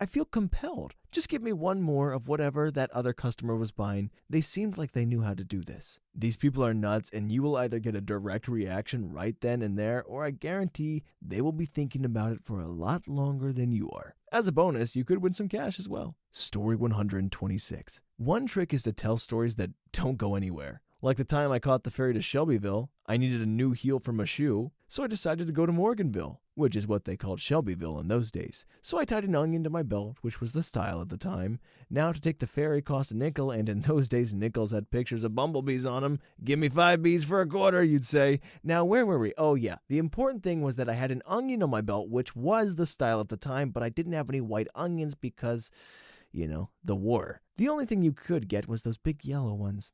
feel compelled. Just give me one more of whatever that other customer was buying. They seemed like they knew how to do this. These people are nuts, and you will either get a direct reaction right then and there, or I guarantee they will be thinking about it for a lot longer than you are. As a bonus, you could win some cash as well. Story 126. One trick is to tell stories that don't go anywhere. Like the time I caught the ferry to Shelbyville, I needed a new heel for my shoe, so I decided to go to Morganville, which is what they called Shelbyville in those days. So I tied an onion to my belt, which was the style at the time. Now to take the ferry cost a nickel, and in those days nickels had pictures of bumblebees on them. "Give me 5 bees for a quarter," you'd say. Now where were we? Oh yeah, the important thing was that I had an onion on my belt, which was the style at the time, but I didn't have any white onions because, you know, the war. The only thing you could get was those big yellow ones.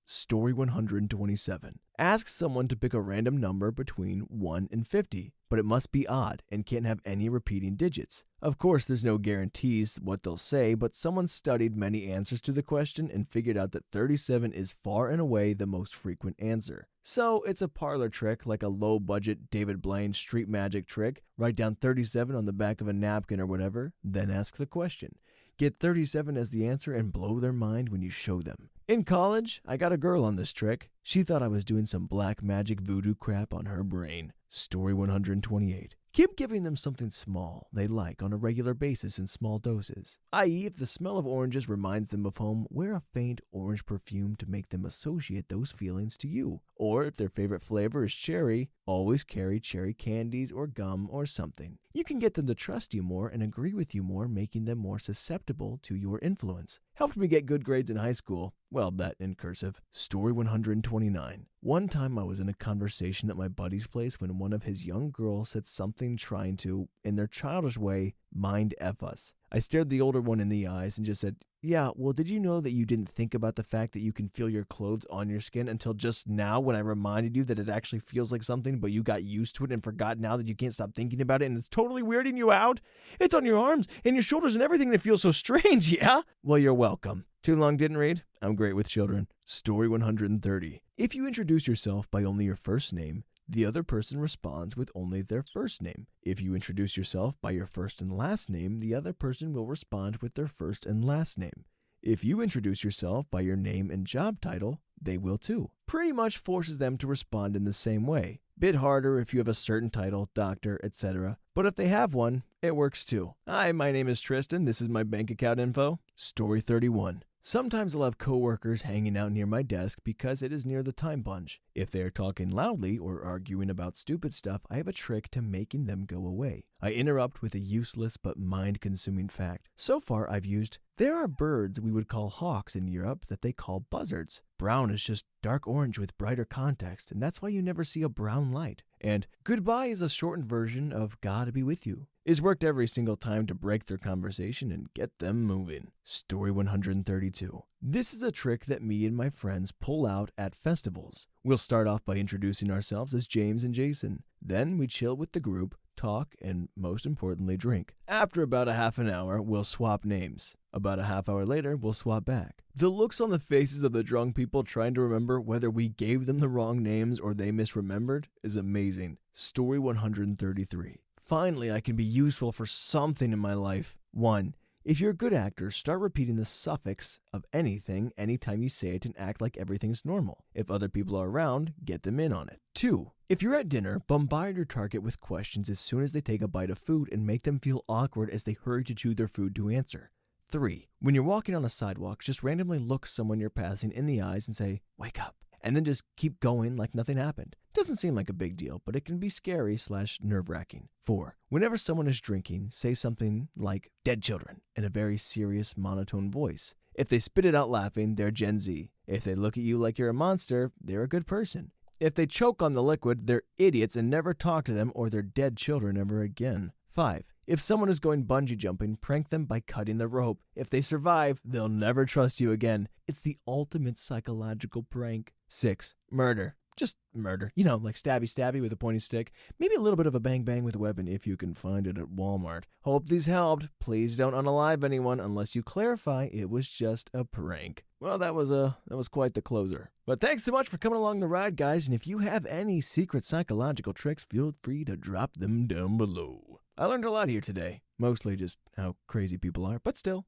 Story 127. Ask someone to pick a random number between 1 and 50, but it must be odd and can't have any repeating digits. Of course, there's no guarantees what they'll say, but someone studied many answers to the question and figured out that 37 is far and away the most frequent answer. So it's a parlor trick, like a low-budget David Blaine street magic trick. Write down 37 on the back of a napkin or whatever, then ask the question. Get 37 as the answer and blow their mind when you show them. In college, I got a girl on this trick. She thought I was doing some black magic voodoo crap on her brain. Story 128. Keep giving them something small they like on a regular basis in small doses. I.e., if the smell of oranges reminds them of home, wear a faint orange perfume to make them associate those feelings to you. Or if their favorite flavor is cherry, always carry cherry candies or gum or something. You can get them to trust you more and agree with you more, making them more susceptible to your influence. Helped me get good grades in high school. Well, that in cursive. Story 129. One time I was in a conversation at my buddy's place when one of his young girls said something trying to, in their childish way, mind F us. I stared the older one in the eyes and just said, yeah, well, did you know that you didn't think about the fact that you can feel your clothes on your skin until just now when I reminded you that it actually feels like something, but you got used to it and forgot now that you can't stop thinking about it and it's totally weirding you out? It's on your arms and your shoulders and everything and it feels so strange, yeah? Well, you're welcome. Too long didn't read? I'm great with children. Story 130. If you introduce yourself by only your first name, the other person responds with only their first name. If you introduce yourself by your first and last name, the other person will respond with their first and last name. If you introduce yourself by your name and job title, they will too. Pretty much forces them to respond in the same way. Bit harder if you have a certain title, doctor, etc. But if they have one, it works too. Hi, my name is Tristan. This is my bank account info. Story 31. Sometimes I'll have coworkers hanging out near my desk because it is near the time punch. If they are talking loudly or arguing about stupid stuff, I have a trick to making them go away. I interrupt with a useless but mind-consuming fact. So far, I've used, there are birds we would call hawks in Europe that they call buzzards. Brown is just dark orange with brighter context, and that's why you never see a brown light. And goodbye is a shortened version of God be with you. It's worked every single time to break their conversation and get them moving. Story 132. This is a trick that me and my friends pull out at festivals. We'll start off by introducing ourselves as James and Jason. Then we chill with the group, talk, and most importantly, drink. After about a half an hour, we'll swap names. About a half hour later, we'll swap back. The looks on the faces of the drunk people trying to remember whether we gave them the wrong names or they misremembered is amazing. Story 133. Finally, I can be useful for something in my life. 1. If you're a good actor, start repeating the suffix of anything anytime you say it and act like everything's normal. If other people are around, get them in on it. 2. If you're at dinner, bombard your target with questions as soon as they take a bite of food and make them feel awkward as they hurry to chew their food to answer. 3. When you're walking on a sidewalk, just randomly look someone you're passing in the eyes and say, "Wake up," and then just keep going like nothing happened. Doesn't seem like a big deal, but it can be scary/nerve-wracking. 4. Whenever someone is drinking, say something like "dead children" in a very serious, monotone voice. If they spit it out laughing, they're Gen Z. If they look at you like you're a monster, they're a good person. If they choke on the liquid, they're idiots and never talk to them or they're dead children ever again. 5. If someone is going bungee jumping, prank them by cutting the rope. If they survive, they'll never trust you again. It's the ultimate psychological prank. 6. Murder. Just murder. You know, like stabby with a pointy stick. Maybe a little bit of a bang with a weapon if you can find it at Walmart. Hope these helped. Please don't unalive anyone unless you clarify it was just a prank. Well, that was quite the closer. But thanks so much for coming along the ride, guys. And if you have any secret psychological tricks, feel free to drop them down below. I learned a lot here today. Mostly just how crazy people are, but still,